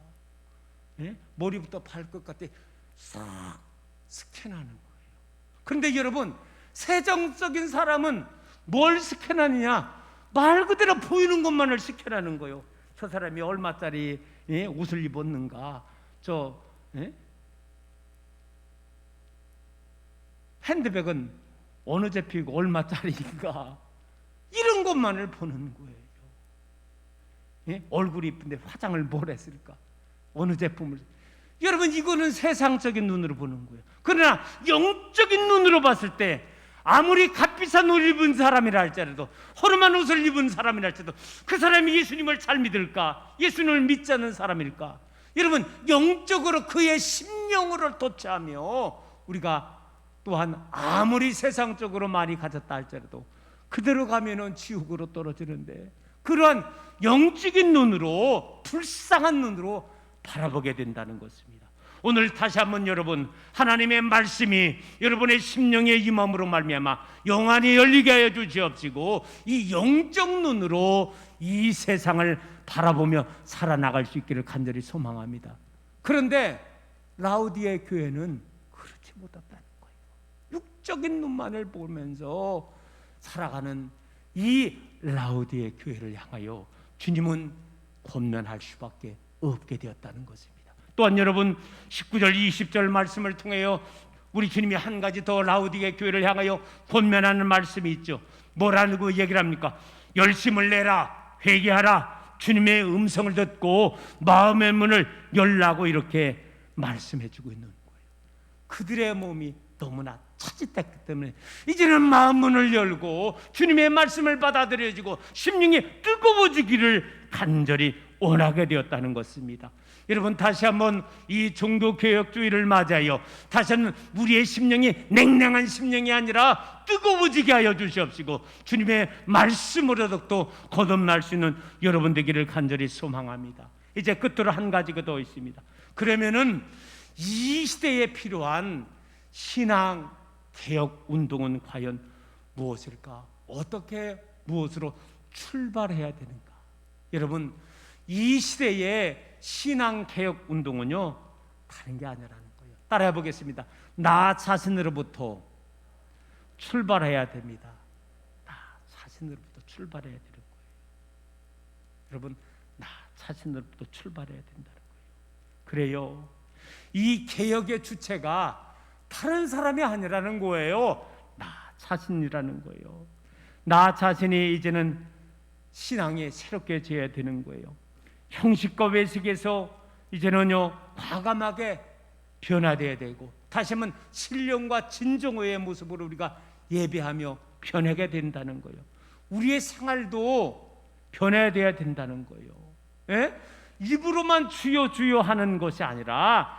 예? 머리부터 발끝까지 싹 스캔하는 거예요. 그런데 여러분, 세정적인 사람은 뭘 스캔하느냐? 말 그대로 보이는 것만을 스캔하는 거예요. 저 사람이 얼마짜리 옷을 입었는가, 핸드백은 어느 제품이고 얼마짜리인가, 이런 것만을 보는 거예요. 얼굴이 이쁜데 화장을 뭘 했을까, 어느 제품을. 여러분, 이거는 세상적인 눈으로 보는 거예요. 그러나 영적인 눈으로 봤을 때 아무리 값비싼 옷을 입은 사람이라 할지라도, 허름한 옷을 입은 사람이라 할지라도 그 사람이 예수님을 잘 믿을까, 예수님을 믿지 않는 사람일까? 여러분, 영적으로 그의 심령을 도취하며 우리가 또한 아무리 세상적으로 많이 가졌다 할지라도 그대로 가면은 지옥으로 떨어지는데, 그러한 영적인 눈으로, 불쌍한 눈으로 바라보게 된다는 것입니다. 오늘 다시 한번 여러분, 하나님의 말씀이 여러분의 심령에 임함으로 말미암아 영안이 열리게 하여 주시옵시고, 이 영적 눈으로 이 세상을 바라보며 살아나갈 수 있기를 간절히 소망합니다. 그런데 라우디에 교회는 그렇지 못했다는 거예요. 육적인 눈만을 보면서 살아가는 이 라우디에 교회를 향하여 주님은 권면할 수밖에 없게 되었다는 것입니다. 또한 여러분, 19절 20절 말씀을 통하여 우리 주님이 한 가지 더 라우디게 교회를 향하여 권면하는 말씀이 있죠. 뭐라고 얘기를 합니까? 열심을 내라, 회개하라, 주님의 음성을 듣고 마음의 문을 열라고 이렇게 말씀해 주고 있는 거예요. 그들의 몸이 너무나 차짓했기 때문에 이제는 마음 문을 열고 주님의 말씀을 받아들여지고 심령이 뜨거워지기를 간절히 원하게 되었다는 것입니다. 여러분, 다시 한번 이 종교개혁주의를 맞이하여 다시 한번 우리의 심령이 냉랭한 심령이 아니라 뜨거워지게 하여 주시옵시고, 주님의 말씀으로 더욱더 거듭날 수 있는 여러분 되기를 간절히 소망합니다. 이제 끝으로 한 가지가 더 있습니다. 그러면은 이 시대에 필요한 신앙 개혁 운동은 과연 무엇일까? 어떻게, 무엇으로 출발해야 되는가? 여러분, 이 시대의 신앙 개혁 운동은요, 다른 게 아니라는 거예요. 따라해 보겠습니다. 나 자신으로부터 출발해야 됩니다. 나 자신으로부터 출발해야 되는 거예요. 여러분, 나 자신으로부터 출발해야 된다는 거예요. 그래요, 이 개혁의 주체가 다른 사람이 아니라는 거예요. 나 자신이라는 거예요. 나 자신이 이제는 신앙이 새롭게 져야 되는 거예요. 형식과 외식에서 이제는요, 과감하게 변화되어야 되고, 다시 한번 신령과 진정의 모습으로 우리가 예배하며 변하게 된다는 거예요. 우리의 생활도 변화되어야 된다는 거예요. 예? 입으로만 주여 주여 하는 것이 아니라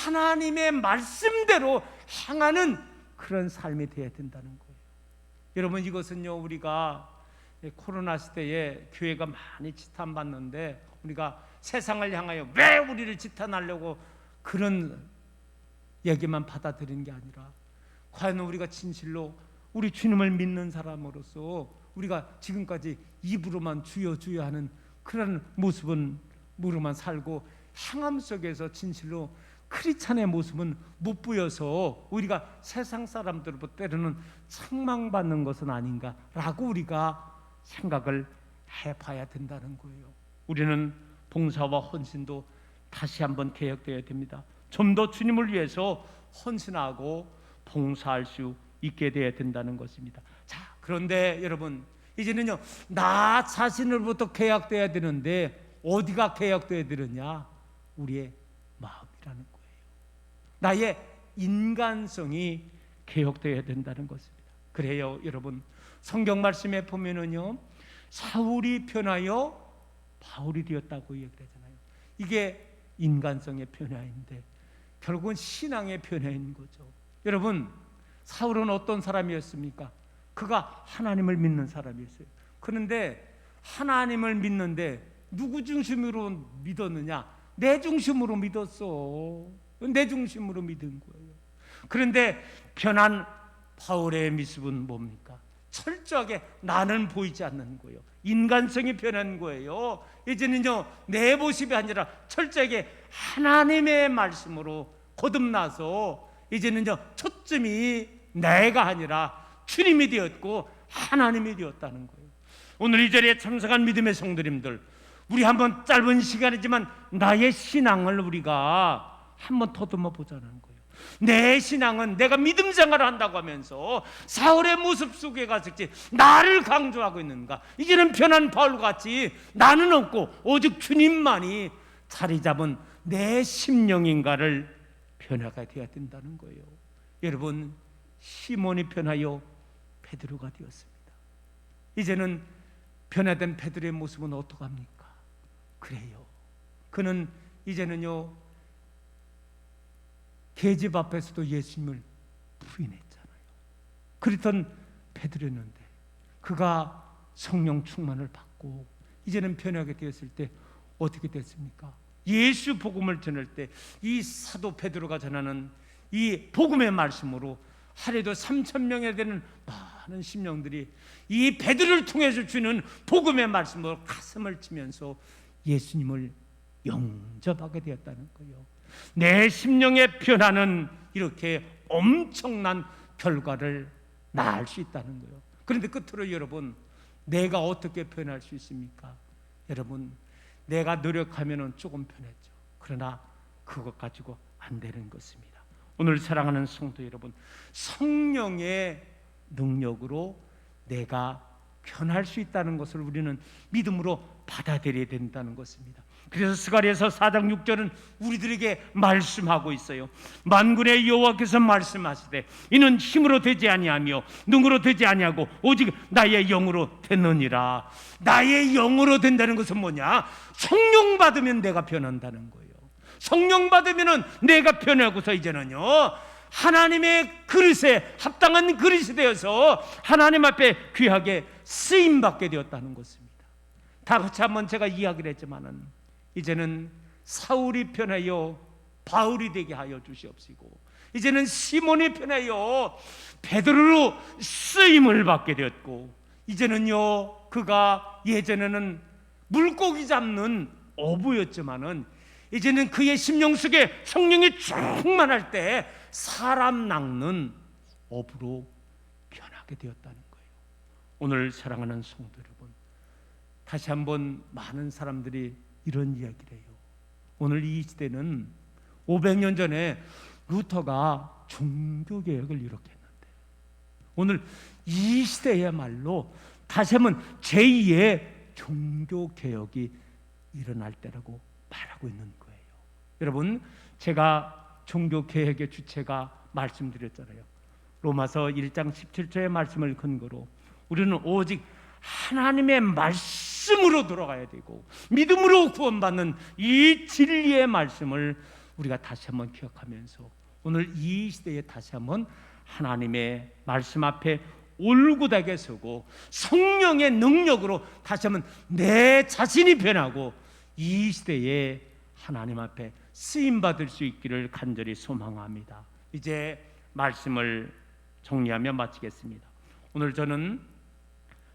하나님의 말씀대로 행하는 그런 삶이 되어야 된다는 거예요. 여러분, 이것은요, 우리가 코로나 시대에 교회가 많이 지탄받는데 우리가 세상을 향하여 왜 우리를 지탄하려고 그런 얘기만 받아들이는 게 아니라, 과연 우리가 진실로 우리 주님을 믿는 사람으로서 우리가 지금까지 입으로만 주여 주여 하는 그런 모습은 모르만 살고 행함 속에서 진실로 크리스찬의 모습은 못 보여서 우리가 세상 사람들로부터 때로는 책망받는 것은 아닌가라고 우리가 생각을 해봐야 된다는 거예요. 우리는 봉사와 헌신도 다시 한번 개혁되어야 됩니다. 좀 더 주님을 위해서 헌신하고 봉사할 수 있게 되어야 된다는 것입니다. 자, 그런데 여러분, 이제는요, 나 자신으로부터 개혁되어야 되는데 어디가 개혁되어야 되느냐? 우리의 마음이라는 거예요. 나의 인간성이 개혁되어야 된다는 것입니다. 그래요, 여러분, 성경 말씀에 보면은요, 사울이 변하여 바울이 되었다고 얘기하잖아요. 이게 인간성의 변화인데 결국은 신앙의 변화인 거죠. 여러분, 사울은 어떤 사람이었습니까? 그가 하나님을 믿는 사람이었어요. 그런데 하나님을 믿는데 누구 중심으로 믿었느냐? 내 중심으로 믿었어. 내 중심으로 믿은 거예요. 그런데 변한 바울의 모습은 뭡니까? 철저하게 나는 보이지 않는 거예요. 인간성이 변한 거예요. 이제는요, 내 모습이 아니라 철저하게 하나님의 말씀으로 거듭나서 이제는요, 초점이 내가 아니라 주님이 되었고 하나님이 되었다는 거예요. 오늘 이 자리에 참석한 믿음의 성도님들, 우리 한번 짧은 시간이지만 나의 신앙을 우리가 한번 더듬어 보자는 거예요. 내 신앙은 내가 믿음 생활을 한다고 하면서 사울의 모습 속에 가서지 나를 강조하고 있는가? 이제는 변한 바울같이 나는 없고 오직 주님만이 자리 잡은 내 심령인가를 변화가 되어야 된다는 거예요. 여러분, 시몬이 변하여 베드로가 되었습니다. 이제는 변화된 베드로의 모습은 어떡합니까? 그래요, 그는 이제는요, 계집 앞에서도 예수님을 부인했잖아요. 그랬던 베드로였는데 그가 성령 충만을 받고 이제는 변하게 되었을 때 어떻게 됐습니까? 예수 복음을 전할 때 이 사도 베드로가 전하는 이 복음의 말씀으로 하루에도 3,000명에 되는 많은 심령들이 이 베드로를 통해서 주는 복음의 말씀으로 가슴을 치면서 예수님을 영접하게 되었다는 거예요. 내 심령의 변화는 이렇게 엄청난 결과를 낳을 수 있다는 거예요. 그런데 끝으로 여러분, 내가 어떻게 변할 수 있습니까? 여러분, 내가 노력하면 조금 변했죠. 그러나 그것 가지고 안 되는 것입니다. 오늘 사랑하는 성도 여러분, 성령의 능력으로 내가 변할 수 있다는 것을 우리는 믿음으로 받아들여야 된다는 것입니다. 그래서 스가랴서 4장 6절은 우리들에게 말씀하고 있어요. 만군의 여호와께서 말씀하시되 이는 힘으로 되지 아니하며 능으로 되지 아니하고 오직 나의 영으로 되느니라. 나의 영으로 된다는 것은 뭐냐? 성령 받으면 내가 변한다는 거예요. 성령 받으면 내가 변하고서 이제는요, 하나님의 그릇에 합당한 그릇이 되어서 하나님 앞에 귀하게 쓰임받게 되었다는 것입니다. 다 같이 한번 제가 이야기를 했지만은 이제는 사울이 변하여 바울이 되게 하여 주시옵시고 이제는 시몬이 변하여 베드로로 쓰임을 받게 되었고 이제는요, 그가 예전에는 물고기 잡는 어부였지만은 이제는 그의 심령 속에 성령이 충만할 때 사람 낚는 어부로 변하게 되었다는 거예요. 오늘 사랑하는 성도 여러분, 다시 한번 많은 사람들이 이런 이야기를 해요. 오늘 이 시대는 500년 전에 루터가 종교개혁을 이렇게 했는데 오늘 이 시대야말로 다시 한번 제2의 종교개혁이 일어날 때라고 말하고 있는 거예요. 여러분, 제가 종교개혁의 주체가 말씀드렸잖아요. 로마서 1장 17절의 말씀을 근거로 우리는 오직 하나님의 말씀으로 돌아가야 되고 믿음으로 구원받는 이 진리의 말씀을 우리가 다시 한번 기억하면서 오늘 이 시대에 다시 한번 하나님의 말씀 앞에 올곧하게 서고 성령의 능력으로 다시 한번 내 자신이 변하고 이 시대에 하나님 앞에 쓰임받을 수 있기를 간절히 소망합니다. 이제 말씀을 정리하며 마치겠습니다. 오늘 저는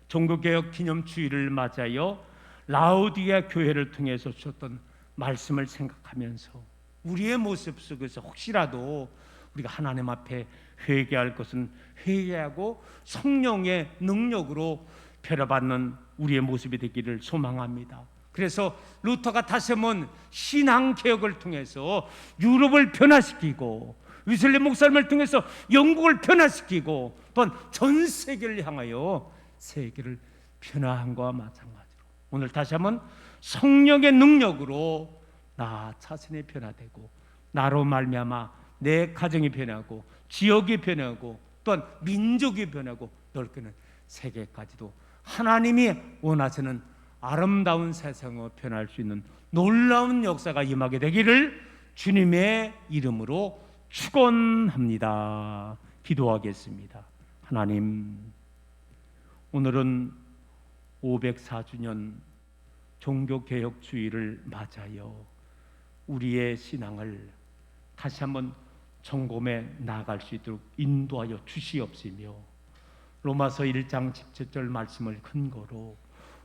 종교개혁 기념주의를 맞아요 라오디게아 교회를 통해서 주셨던 말씀을 생각하면서 우리의 모습 속에서 혹시라도 우리가 하나님 앞에 회개할 것은 회개하고 성령의 능력으로 변화받는 우리의 모습이 되기를 소망합니다. 그래서 루터가 다시 한번 신앙 개혁을 통해서 유럽을 변화시키고 위슬리 목사님을 통해서 영국을 변화시키고 또한 전 세계를 향하여 세계를 변화한 것과 마찬가지로 오늘 다시 한번 성령의 능력으로 나 자신이 변화되고 나로 말미암아 내 가정이 변하고 지역이 변하고 또한 민족이 변하고 넓게는 세계까지도 하나님이 원하시는 아름다운 세상으로 변할 수 있는 놀라운 역사가 임하게 되기를 주님의 이름으로 축원합니다. 기도하겠습니다. 하나님, 오늘은 504주년 종교개혁 주의를 맞아요. 우리의 신앙을 다시 한번 점검해 나아갈 수 있도록 인도하여 주시옵시며 로마서 1장 17절 말씀을 근거로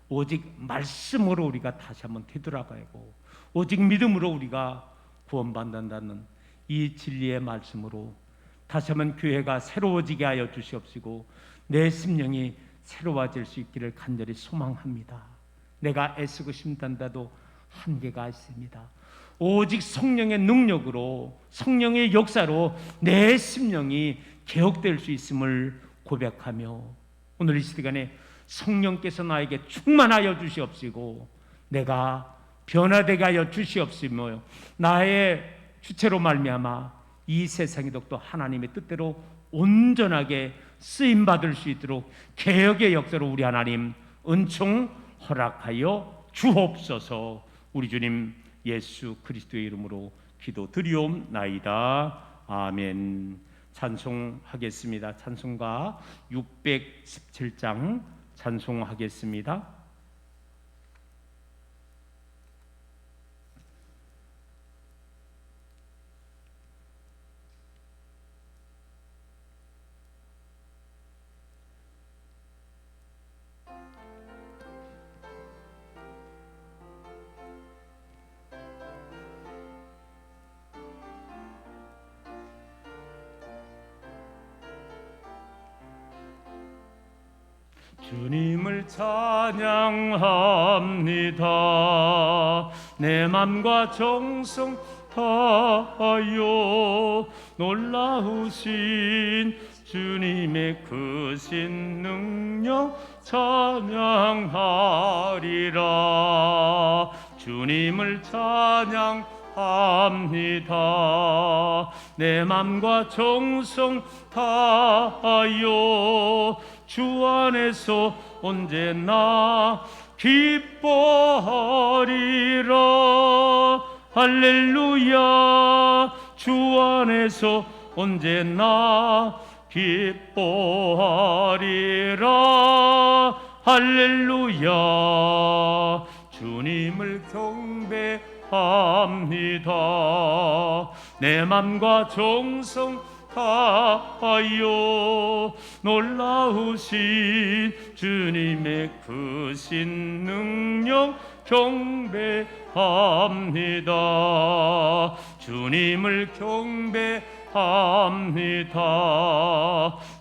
오직 말씀으로 우리가 다시 한번 되돌아가고 오직 믿음으로 우리가 구원받는다는 이 진리의 말씀으로 다시 한번 교회가 새로워지게 하여 주시옵시고 내 심령이 새로워질 수 있기를 간절히 소망합니다. 내가 애쓰고 싶단다도 한계가 있습니다. 오직 성령의 능력으로 성령의 역사로 내 심령이 개혁될 수 있음을 고백하며 오늘 이 시간에 성령께서 나에게 충만하여 주시옵시고 내가 변화되게 하여 주시옵시며 나의 주체로 말미암아 이 세상이 더욱더 하나님의 뜻대로 온전하게 쓰임받을 수 있도록 개혁의 역사로 우리 하나님 은총 허락하여 주옵소서. 우리 주님 예수 그리스도의 이름으로 기도드리옵나이다. 아멘. 찬송하겠습니다. 찬송가 617장 찬송하겠습니다. 주님을 찬양합니다. 내 맘과 정성 다하여 놀라우신 주님의 크신 능력 찬양하리라. 주님을 찬양합니다. 내 맘과 정성 다하여 주 안에서 언제나 기뻐하리라. 할렐루야. 주 안에서 언제나 기뻐하리라. 할렐루야. 주님을 경배합니다. 내 맘과 정성 다하여 놀라우신 주님의 크신 능력 경배합니다. 주님을 경배합니다.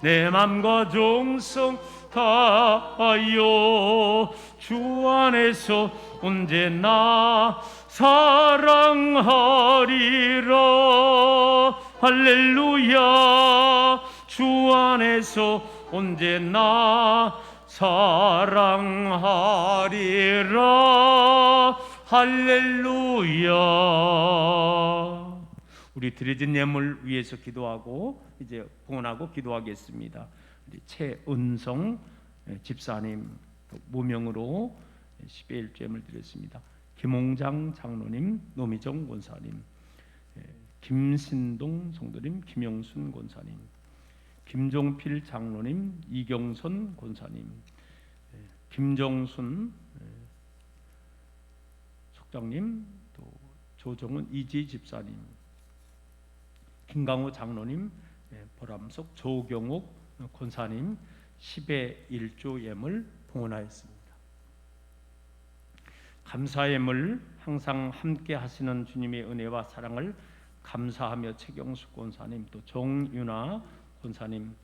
내 맘과 정성 다하여 주 안에서 언제나 사랑하리라. 할렐루야. 주 안에서 언제나 사랑하리라. 할렐루야. 우리 드려진 예물 위해서 기도하고 이제 봉헌하고 기도하겠습니다. 우리 최은성 집사님 무명으로 10의 1제물 드렸습니다. 김홍장 장로님, 노미정 권사님, 김신동 성도님, 김영순 권사님, 김종필 장로님, 이경선 권사님, 김정순 속장님, 또 조정은 이지 집사님, 김강호 장로님, 보람석 조경옥 권사님 10의 1조 예물 봉헌하였습니다. 감사함을 항상 함께 하시는 주님의 은혜와 사랑을 감사하며 최경수 권사님, 또 정윤아 권사님,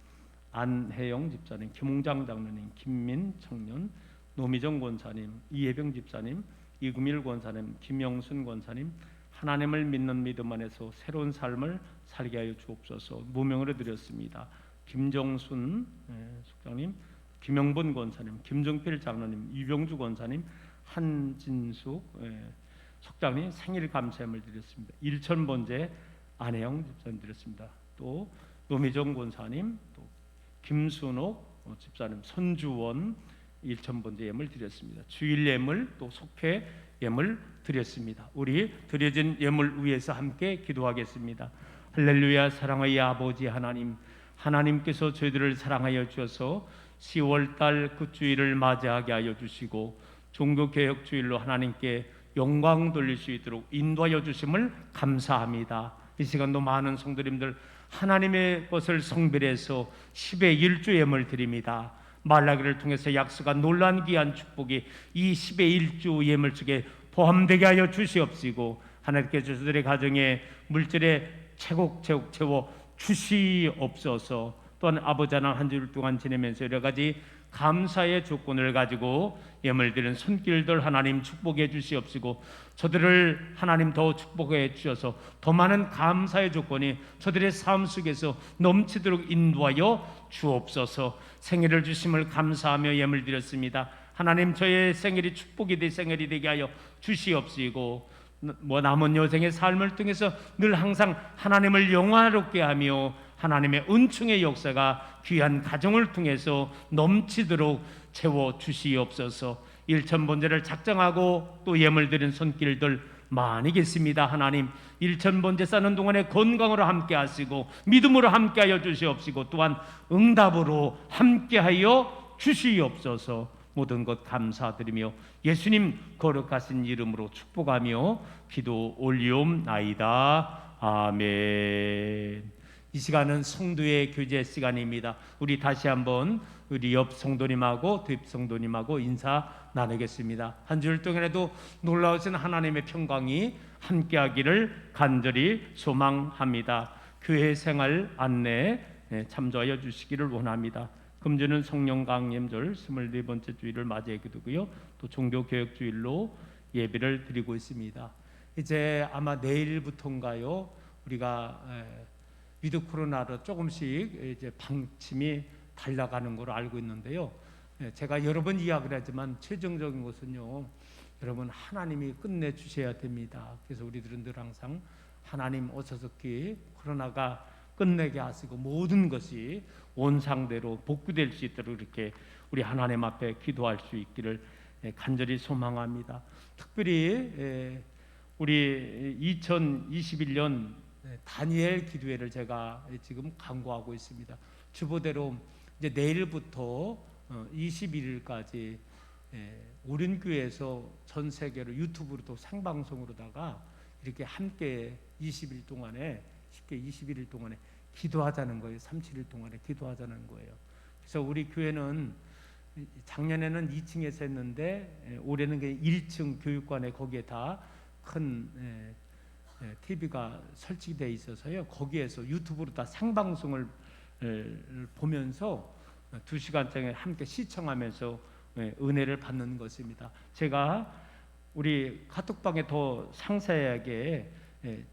안혜영 집사님, 김홍장 장로님, 김민 청년, 노미정 권사님, 이혜병 집사님, 이금일 권사님, 김영순 권사님, 하나님을 믿는 믿음 안에서 새로운 삶을 살게 하여 주옵소서. 무명으로 드렸습니다. 김정순 숙장님, 김영본 권사님, 김정필 장로님, 이병주 권사님, 한진숙 속장님 생일 감사함을 드렸습니다. 일천번제 안혜영 집사님 드렸습니다. 또 노미정 권사님, 또 김순옥 집사님, 손주원 일천번제 예물 드렸습니다. 주일 예물, 또 속회 예물 드렸습니다. 우리 드려진 예물 위해서 함께 기도하겠습니다. 할렐루야. 사랑의 아버지 하나님, 하나님께서 저희들을 사랑하여 주셔서 10월달 그 주일을 맞이하게 하여 주시고 종교개혁 주일로 하나님께 영광 돌릴 수 있도록 인도하여 주심을 감사합니다. 이 시간도 많은 성도님들 하나님의 것을 성별해서 10의 1주 예물 드립니다. 말라기를 통해서 약속한 놀란 귀한 축복이 이 10의 1주 예물 속에 포함되게 하여 주시옵시고, 하나님께서 저들의 가정에 물질에 채곡 채워 주시옵소서. 또한 아버지 하나님 한 주일 동안 지내면서 여러 가지 감사의 조건을 가지고 예물 드리는 손길들 하나님 축복해 주시옵시고, 저들을 하나님 더 축복해 주셔서 더 많은 감사의 조건이 저들의 삶 속에서 넘치도록 인도하여 주옵소서. 생일을 주심을 감사하며 예물 드렸습니다. 하나님, 저의 생일이 축복이 될 생일이 되게 하여 주시옵시고, 남은 여생의 삶을 통해서 늘 항상 하나님을 영화롭게 하며 하나님의 은총의 역사가 귀한 가정을 통해서 넘치도록 채워 주시옵소서. 일천번제를 작정하고 또 예물 드린 손길들 많이 계십니다. 하나님, 일천번제 쌓는 동안에 건강으로 함께 하시고 믿음으로 함께 하여 주시옵시고, 또한 응답으로 함께 하여 주시옵소서. 모든 것 감사드리며 예수님 거룩하신 이름으로 축복하며 기도 올리옵나이다. 아멘. 이 시간은 성도의 교제 시간입니다. 우리 다시 한번 우리 옆 성도님하고 뒷 성도님하고 인사 나누겠습니다. 한 주일 동안에도 놀라우신 하나님의 평강이 함께하기를 간절히 소망합니다. 교회 생활 안내 참조하여 주시기를 원합니다. 금주는 성령 강림절 24번째 주일을 맞이하게 되고요. 또 종교개혁 주일로 예배를 드리고 있습니다. 이제 아마 내일부터인가요? 우리가 위드 코로나로 조금씩 이제 방침이 달라가는 걸로 알고 있는데요. 제가 여러 번 이야기를 하지만 최종적인 것은요, 여러분 하나님이 끝내 주셔야 됩니다. 그래서 우리들은 늘 항상 하나님 오셔서기 코로나가 끝내게 하시고 모든 것이 원상대로 복구될 수 있도록 이렇게 우리 하나님 앞에 기도할 수 있기를 간절히 소망합니다. 특별히 우리 2021년 다니엘 기도회를 제가 지금 강구하고 있습니다. 주보대로 이제 내일부터 21일까지 오륜교회에서 전 세계로 유튜브로도 생방송으로다가 이렇게 함께 20일 동안에 쉽게 21일 동안에 기도하자는 거예요. 37일 동안에 기도하자는 거예요. 그래서 우리 교회는 작년에는 2층에서 했는데 올해는 1층 교육관에 거기에 다 큰 TV가 설치되어 있어서요. 거기에서 유튜브로 다 생방송을 보면서 2시간째 함께 시청하면서 은혜를 받는 것입니다. 제가 우리 카톡방에 더 상세하게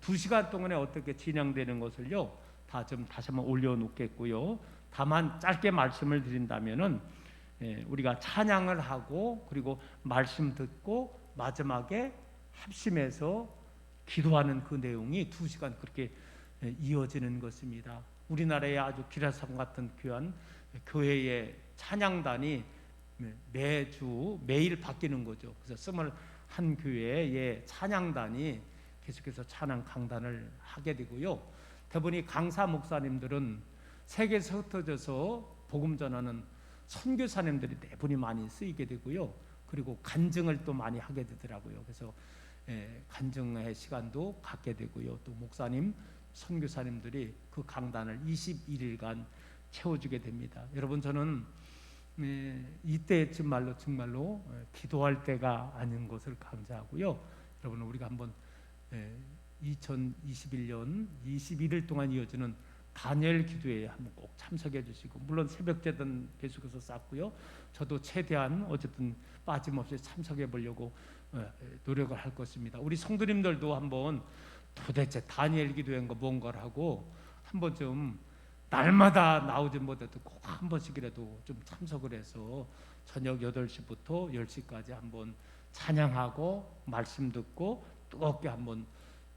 2시간 동안에 어떻게 진행되는 것을요 다 좀 다시 한번 올려놓겠고요. 다만 짧게 말씀을 드린다면은 우리가 찬양을 하고 그리고 말씀 듣고 마지막에 합심해서 기도하는 그 내용이 2시간 그렇게 이어지는 것입니다. 우리나라의 아주 기라성 같은 귀한 교회의 찬양단이 매일 바뀌는 거죠. 그래서 21교회의 찬양단이 계속해서 찬양 강단을 하게 되고요. 대부분이 강사 목사님들은 세계에서 흩어져서 복음 전하는 선교사님들이 대부분이 많이 쓰이게 되고요. 그리고 간증을 또 많이 하게 되더라고요. 그래서 간증의 시간도 갖게 되고요. 또 목사님, 선교사님들이 그 강단을 21일간 채워주게 됩니다. 여러분, 저는 이때쯤 말로 정말로 기도할 때가 아닌 것을 감사하고요. 여러분, 우리가 한번 2021년 21일 동안 이어지는 다니엘 기도회에 한번 꼭 참석해 주시고, 물론 새벽제단 계속해서 쌓고요. 저도 최대한 어쨌든 빠짐없이 참석해 보려고 노력을 할 것입니다. 우리 성도님들도 한번 도대체 다니엘 기도회인가 뭔가를 하고 한번 좀 날마다 나오지 못해도 꼭 한 번씩이라도 좀 참석을 해서 저녁 8시부터 10시까지 한번 찬양하고 말씀 듣고 뜨겁게 한번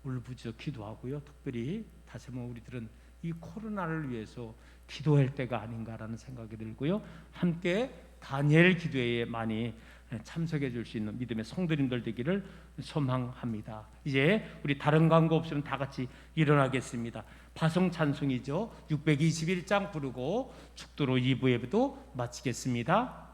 울부짖어 기도하고요. 특별히 다시 한번 우리들은 이 코로나를 위해서 기도할 때가 아닌가라는 생각이 들고요. 함께 다니엘 기도회에 많이 참석해 줄 수 있는 믿음의 성도님들 되기를 소망합니다. 이제 우리 다른 광고 없으면 다 같이 일어나겠습니다. 파송 찬송이죠. 621장 부르고 축도로 2부 예배도 마치겠습니다.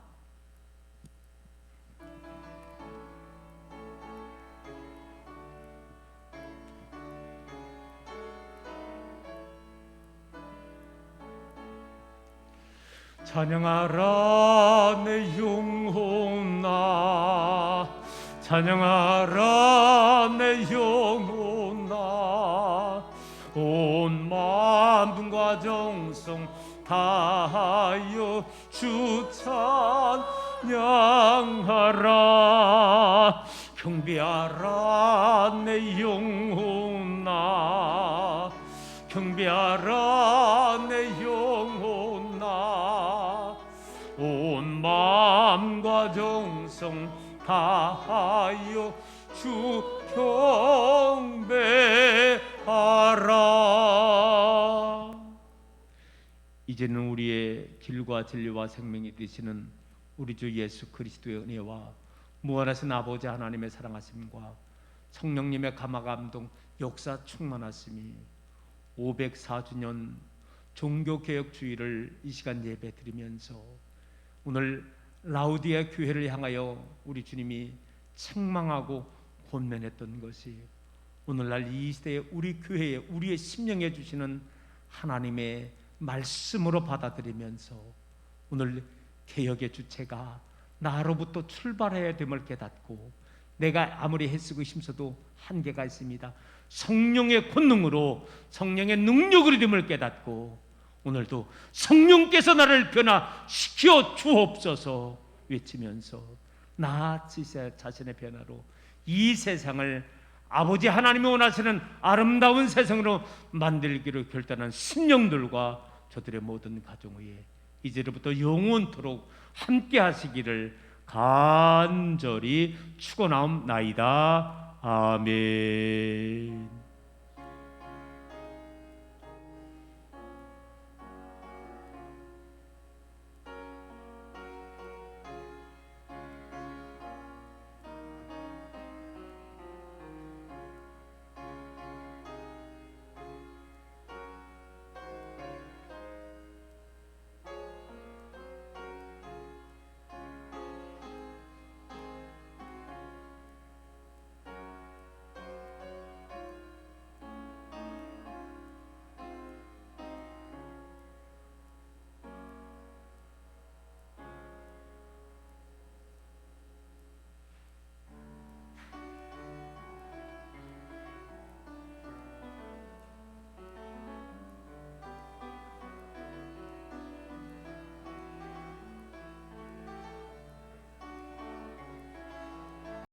찬양하라 내 영혼아, 찬양하라 내 영혼아, 온 만분과 정성 다하여 주 찬양하라. 경배하라 내 영혼아, 경배하라 내 영혼아, 온 마음과 정성 다하여 주 경배하라. 이제는 우리의 길과 진리와 생명이 되시는 우리 주 예수 그리스도의 은혜와 무한하신 아버지 하나님의 사랑하심과 성령님의 감화감동 역사 충만하심이 504주년 종교개혁 주일을 이 시간 예배 드리면서 오늘 라우디아 교회를 향하여 우리 주님이 책망하고 권면했던 것이 오늘날 이 시대에 우리 교회에 우리의 심령에 주시는 하나님의 말씀으로 받아들이면서 오늘 개혁의 주체가 나로부터 출발해야 됨을 깨닫고, 내가 아무리 애쓰고 힘써도 한계가 있습니다. 성령의 권능으로, 성령의 능력으로 됨을 깨닫고 오늘도 성령께서 나를 변화시켜 주옵소서 외치면서 나 자신의 변화로 이 세상을 아버지 하나님이 원하시는 아름다운 세상으로 만들기로 결단한 심령들과 저들의 모든 가정 위에 이제로부터 영원토록 함께 하시기를 간절히 축원하옵나이다. 아멘.